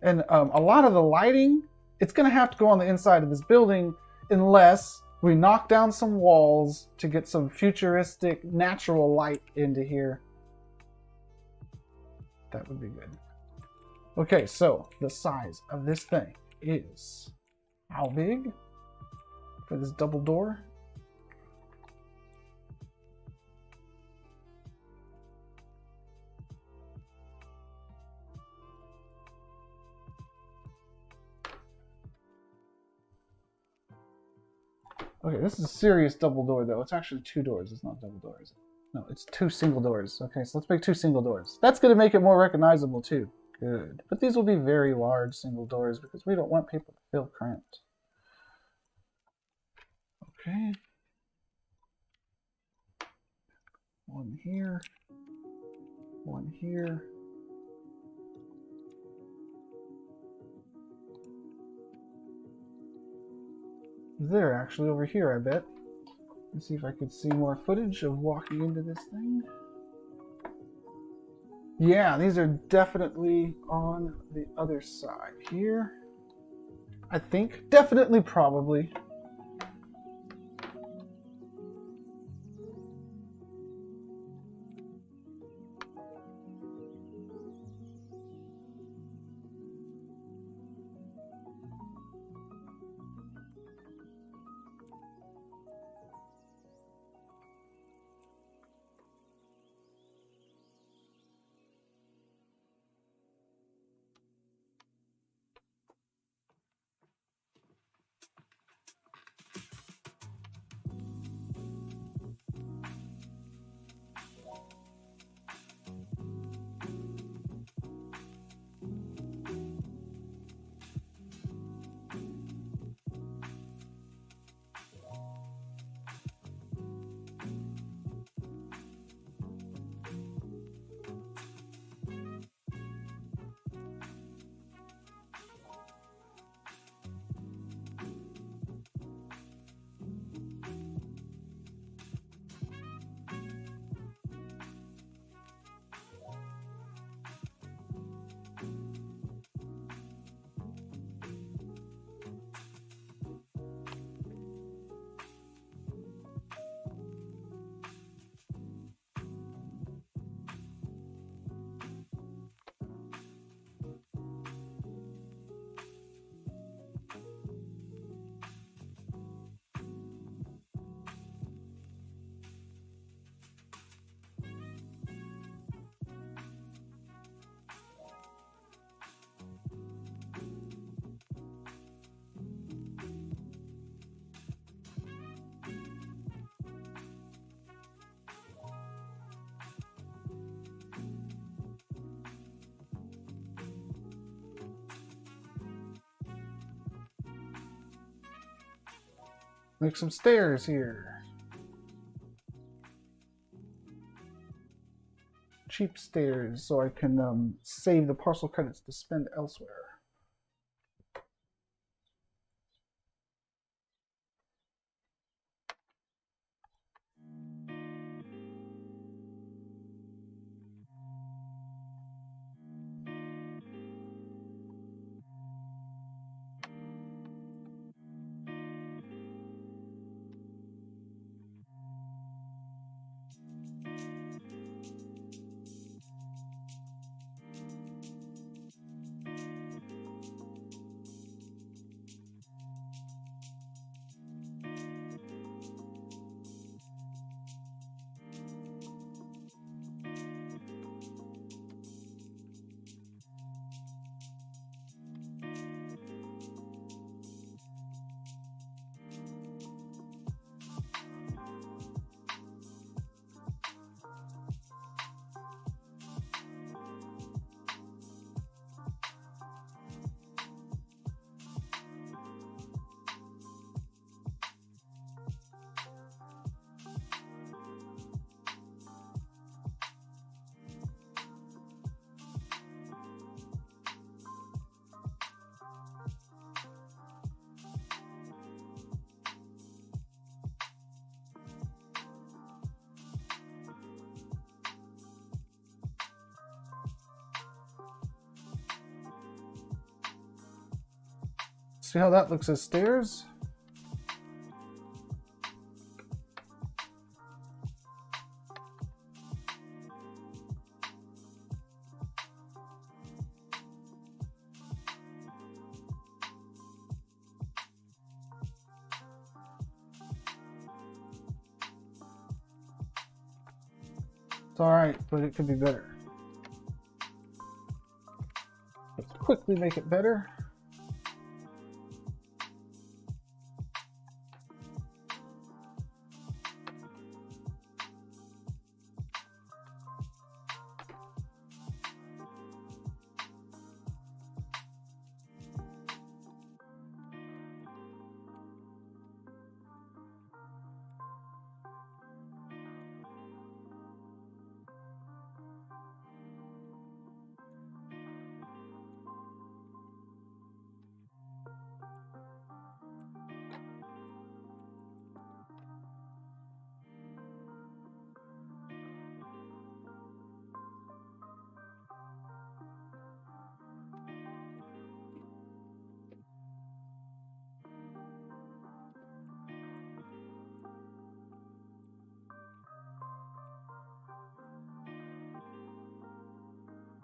And a lot of the lighting, it's going to have to go on the inside of this building unless we knock down some walls to get some futuristic natural light into here. That would be good. Okay, so the size of this thing is how big for this double door? Okay, this is a serious double door though. It's actually 2 doors. It's not double doors. No, it's 2 single doors. Okay, so let's make 2 single doors. That's going to make it more recognizable too. Good. But these will be very large single doors because we don't want people to feel cramped. Okay. One here. One here. They're actually over here, I bet. Let's see if I could see more footage of walking into this thing. Yeah, these are definitely on the other side here. I think. Definitely, probably. Make some stairs here. Cheap stairs so I can save the parcel credits to spend elsewhere. See how that looks as stairs? It's alright, but it could be better. Let's quickly make it better.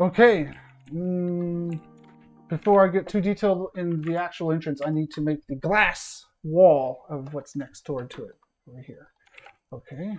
Okay, before I get too detailed in the actual entrance, I need to make the glass wall of what's next door to it over here. Okay.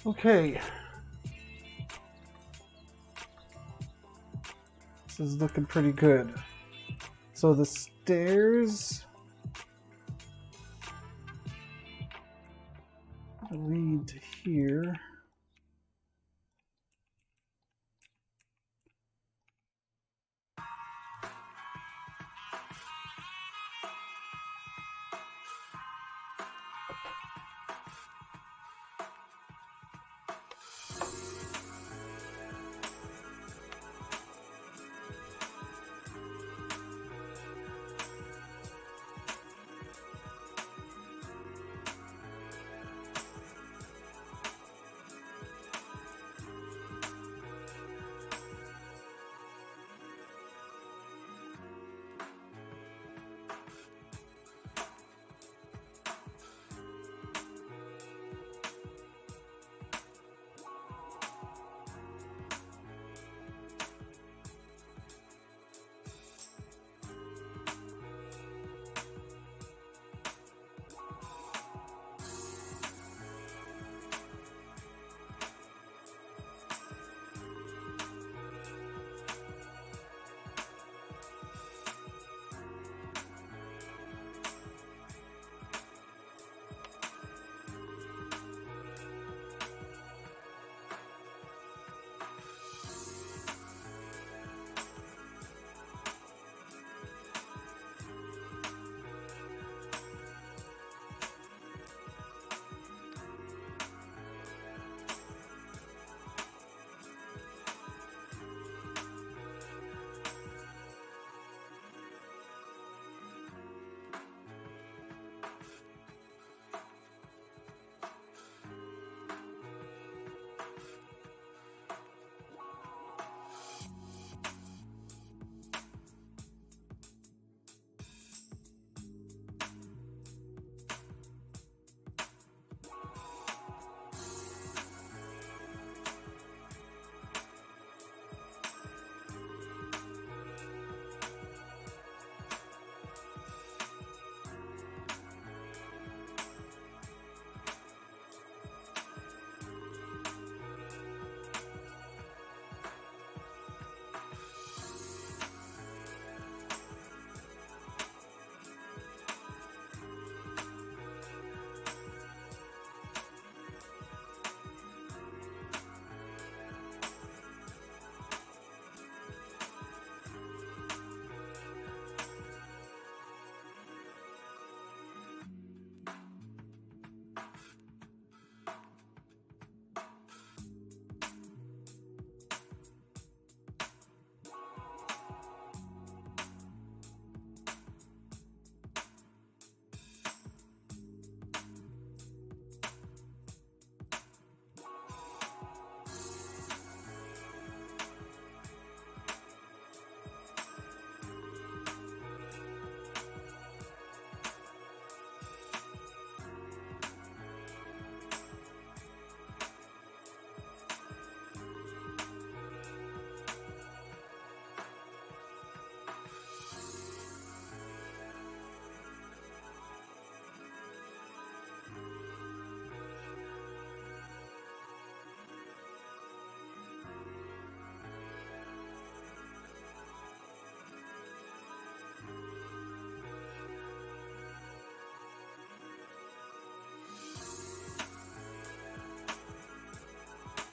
Okay. This is looking pretty good. So the stairs lead to here.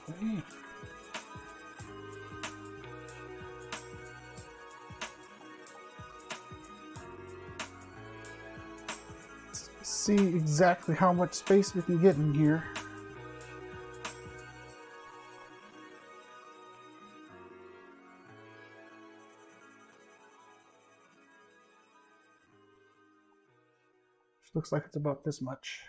Okay. Let's see exactly how much space we can get in here. Looks like it's about this much.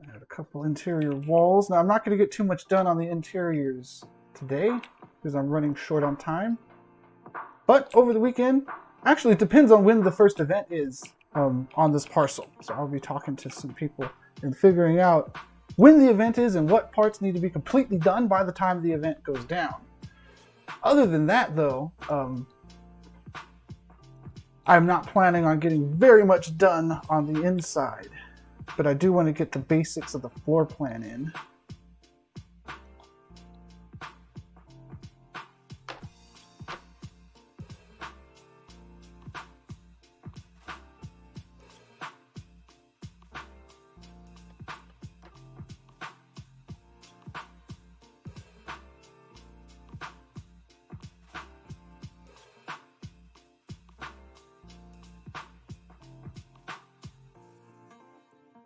Add a couple interior walls. Now I'm not going to get too much done on the interiors today because I'm running short on time. But over the weekend, actually it depends on when the first event is on this parcel. So I'll be talking to some people and figuring out when the event is and what parts need to be completely done by the time the event goes down. Other than that, though, I'm not planning on getting very much done on the inside, but I do want to get the basics of the floor plan in.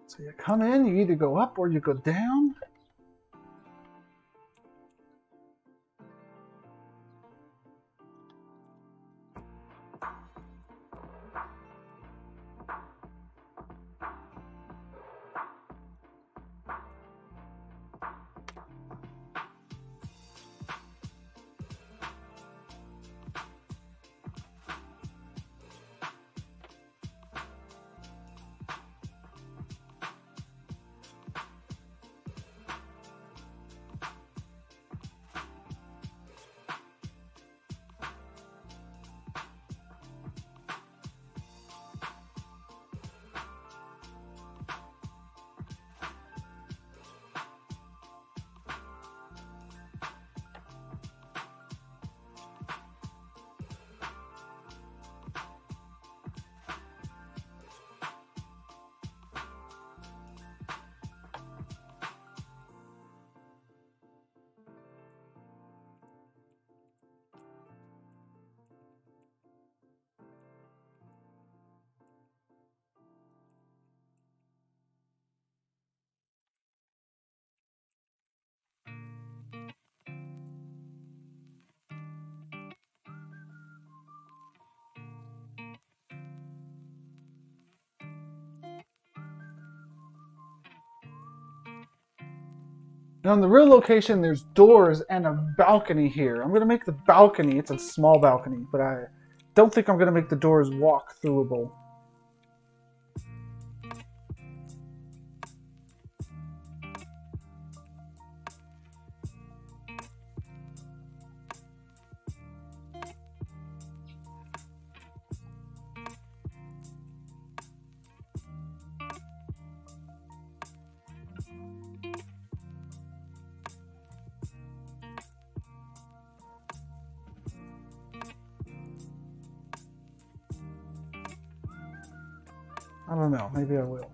So you come in, you either go up or you go down. Now in the real location, there's doors and a balcony here. I'm going to make the balcony, it's a small balcony, but I don't think I'm going to make the doors walk-throughable. I don't know, maybe I will.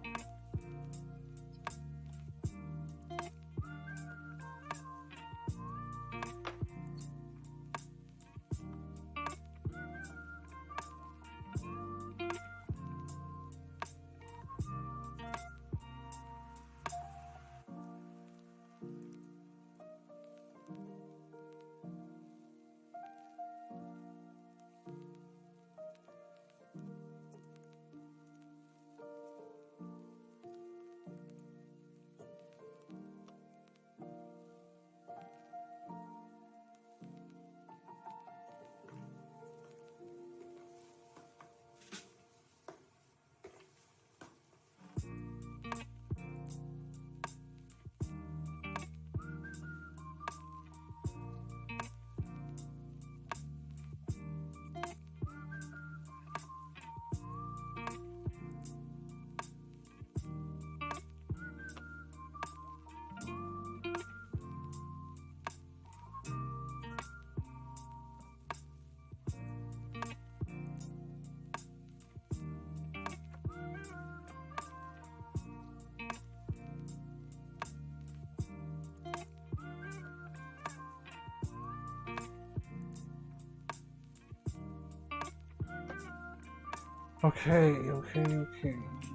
Okay.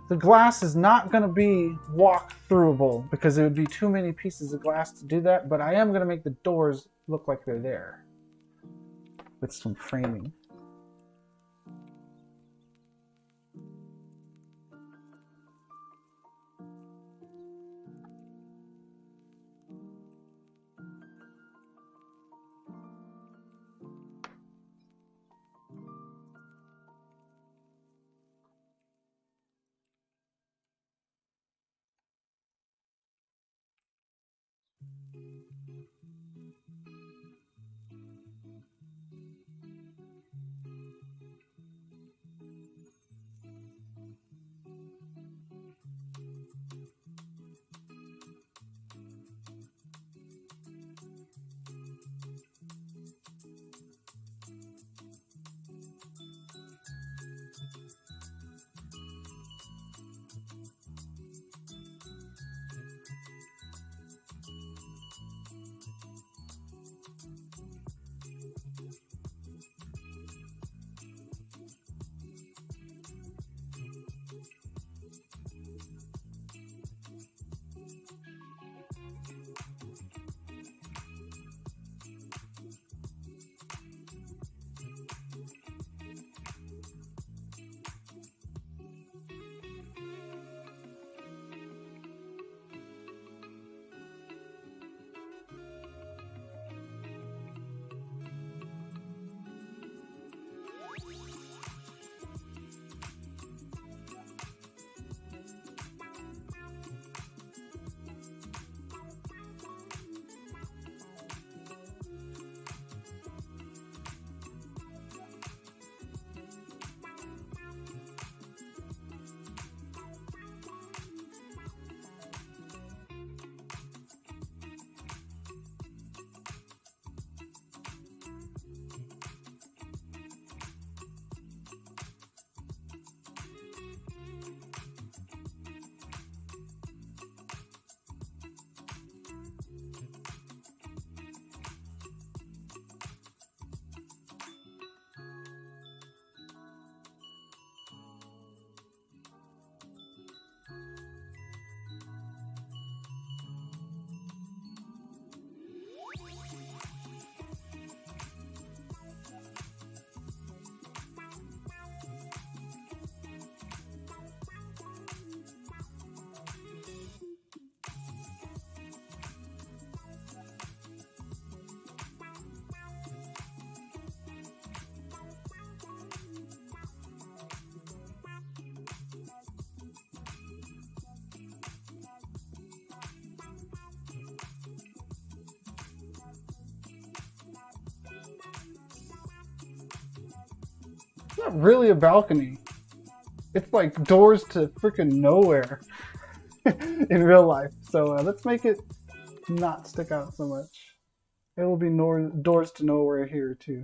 The glass is not going to be walk-throughable because it would be too many pieces of glass to do that, but I am going to make the doors look like they're there with some framing. not really a balcony. It's like doors to freaking nowhere in real life. So let's make it not stick out so much. It will be doors to nowhere here too.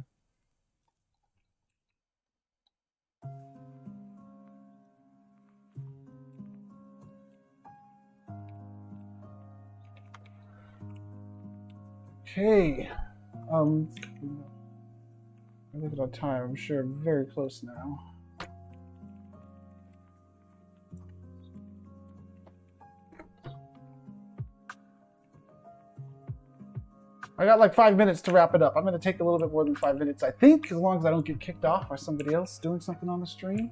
Okay. Look at our time. I'm sure I'm very close now. I got like 5 minutes to wrap it up. I'm going to take a little bit more than 5 minutes, I think, as long as I don't get kicked off by somebody else doing something on the stream.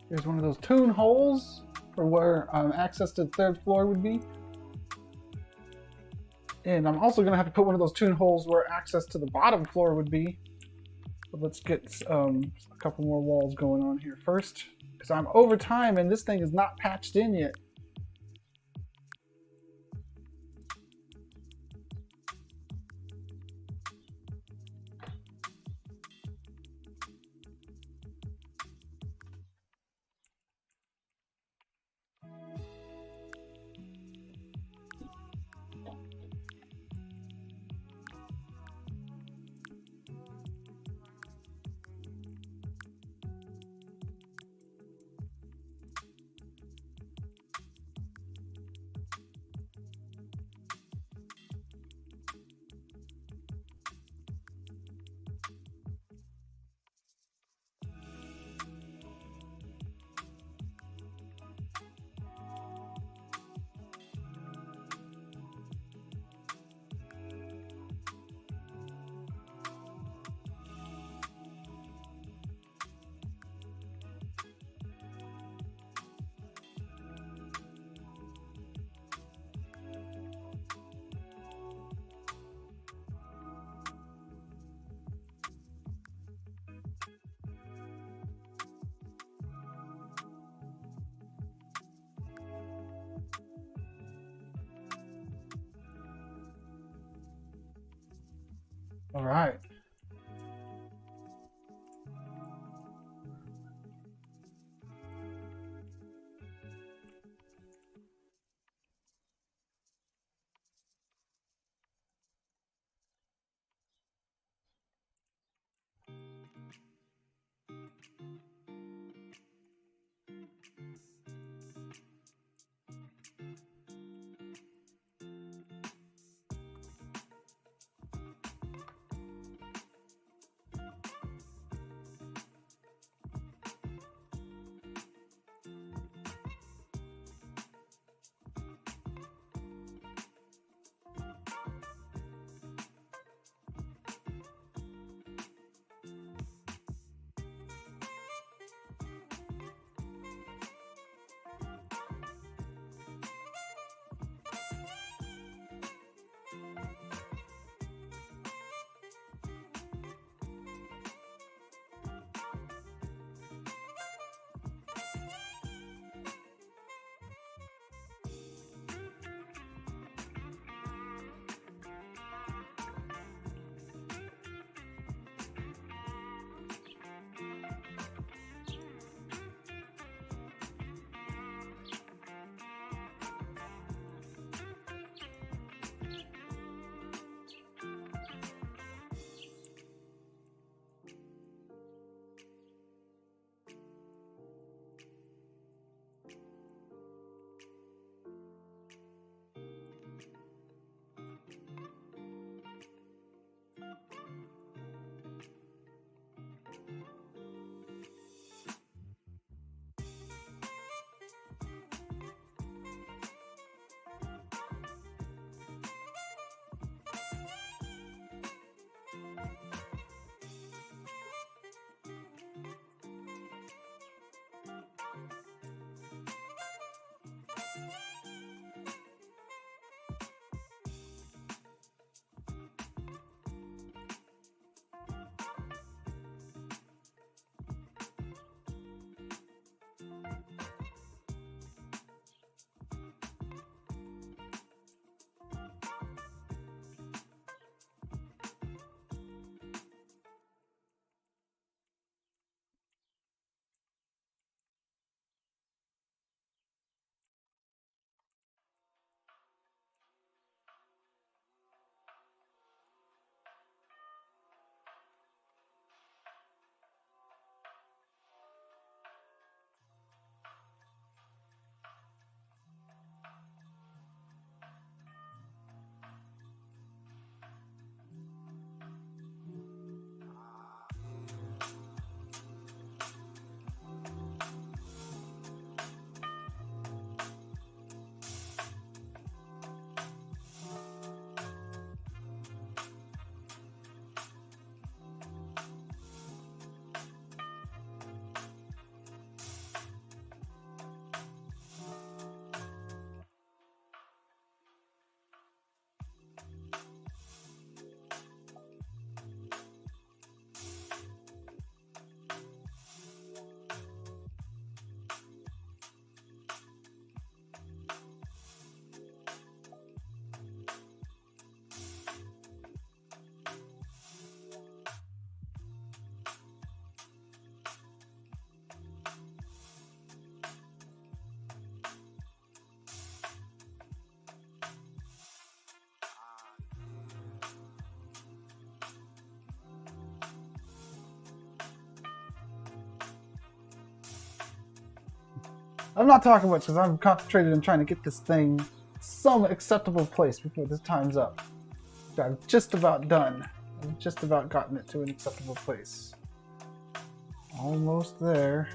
Here's one of those tune holes for where access to the third floor would be. And I'm also going to have to put one of those tune holes where access to the bottom floor would be. But let's get a couple more walls going on here first, because I'm over time and this thing is not patched in yet. All right. I'm not talking much because I'm concentrated on trying to get this thing some acceptable place before this time's up. I'm just about done. I've just about gotten it to an acceptable place. Almost there.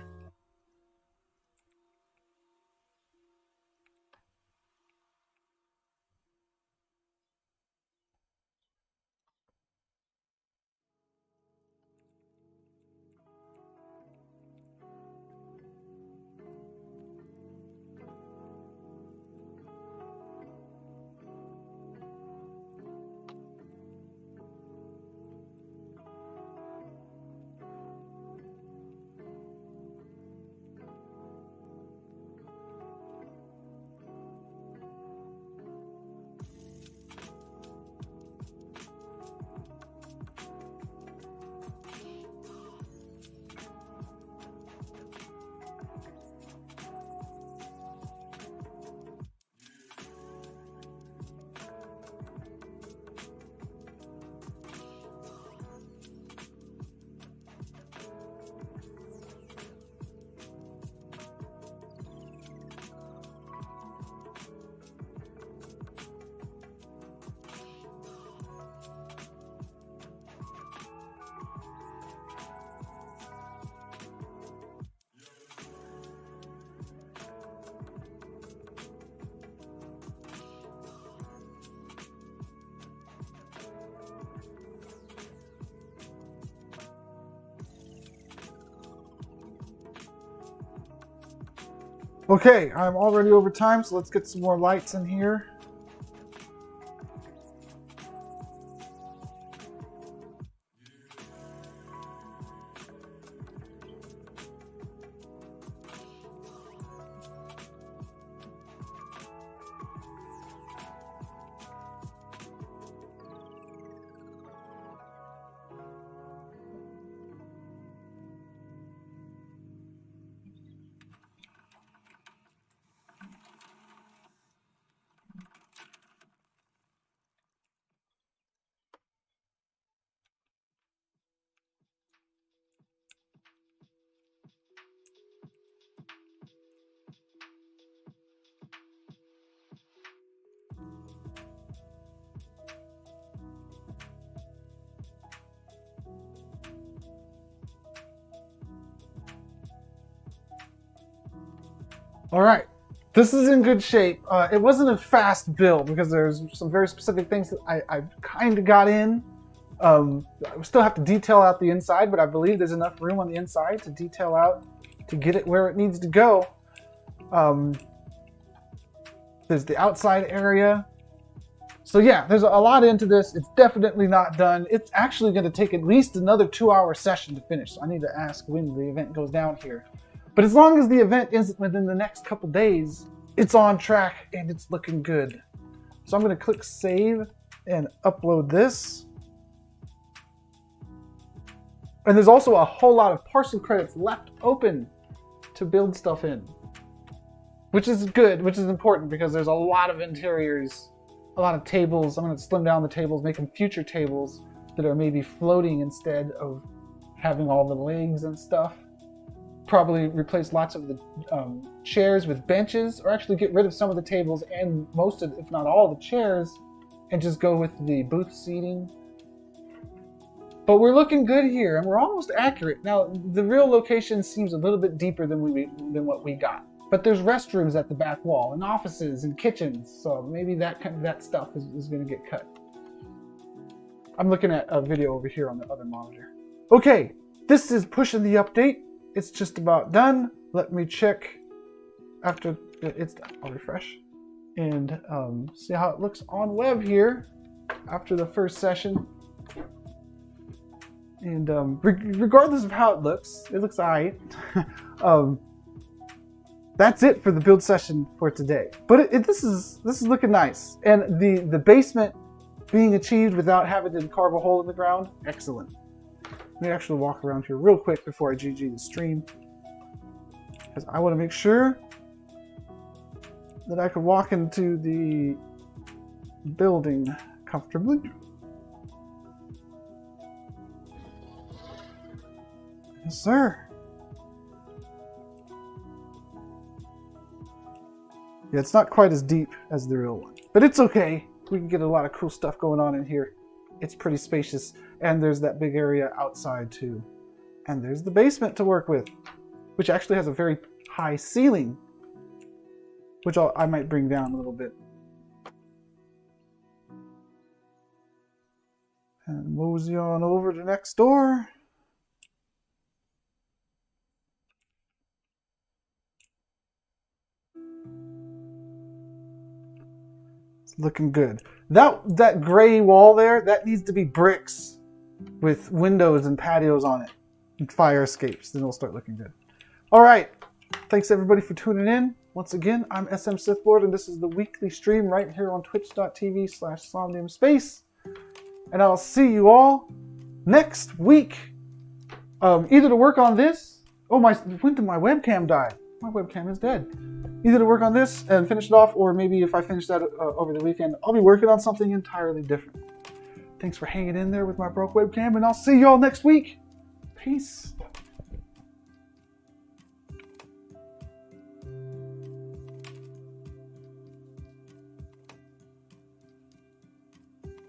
Okay, I'm already over time, so let's get some more lights in here. All right, this is in good shape. It wasn't a fast build because there's some very specific things that I kind of got in. I still have to detail out the inside, but I believe there's enough room on the inside to detail out to get it where it needs to go. There's the outside area. So yeah, there's a lot into this. It's definitely not done. It's actually going to take at least another 2-hour session to finish. So I need to ask when the event goes down here. But as long as the event isn't within the next couple days, it's on track and it's looking good. So I'm going to click save and upload this. And there's also a whole lot of parcel credits left open to build stuff in, which is good, which is important because there's a lot of interiors, a lot of tables. I'm going to slim down the tables, make them future tables that are maybe floating instead of having all the legs and stuff. Probably replace lots of the chairs with benches, or actually get rid of some of the tables and most of, if not all, the chairs, and just go with the booth seating. But we're looking good here, and we're almost accurate. Now, the real location seems a little bit deeper than what we got. But there's restrooms at the back wall, and offices, and kitchens, so maybe that stuff is going to get cut. I'm looking at a video over here on the other monitor. Okay, this is pushing the update. It's just about done. Let me check after it's done. I'll refresh and see how it looks on web here after the first session. And regardless of how it looks alright. That's it for the build session for today. But this is looking nice, and the basement being achieved without having to carve a hole in the ground, excellent. Let me actually walk around here real quick before I GG the stream, because I want to make sure that I can walk into the building comfortably. Yes, sir. Yeah, it's not quite as deep as the real one, but it's okay. We can get a lot of cool stuff going on in here. It's pretty spacious, and there's that big area outside too. And there's the basement to work with, which actually has a very high ceiling, which I might bring down a little bit. And mosey on over to next door. It's looking good. That gray wall there, that needs to be bricks with windows and patios on it and fire escapes. Then it'll start looking good. All right. Thanks everybody for tuning in. Once again, I'm SM Sithlord, and this is the weekly stream right here on twitch.tv/Somnium Space. And I'll see you all next week. Either to work on this. Oh, when did my webcam die? My webcam is dead. Either to work on this and finish it off, or maybe if I finish that over the weekend, I'll be working on something entirely different. Thanks for hanging in there with my broke webcam, and I'll see you all next week. Peace.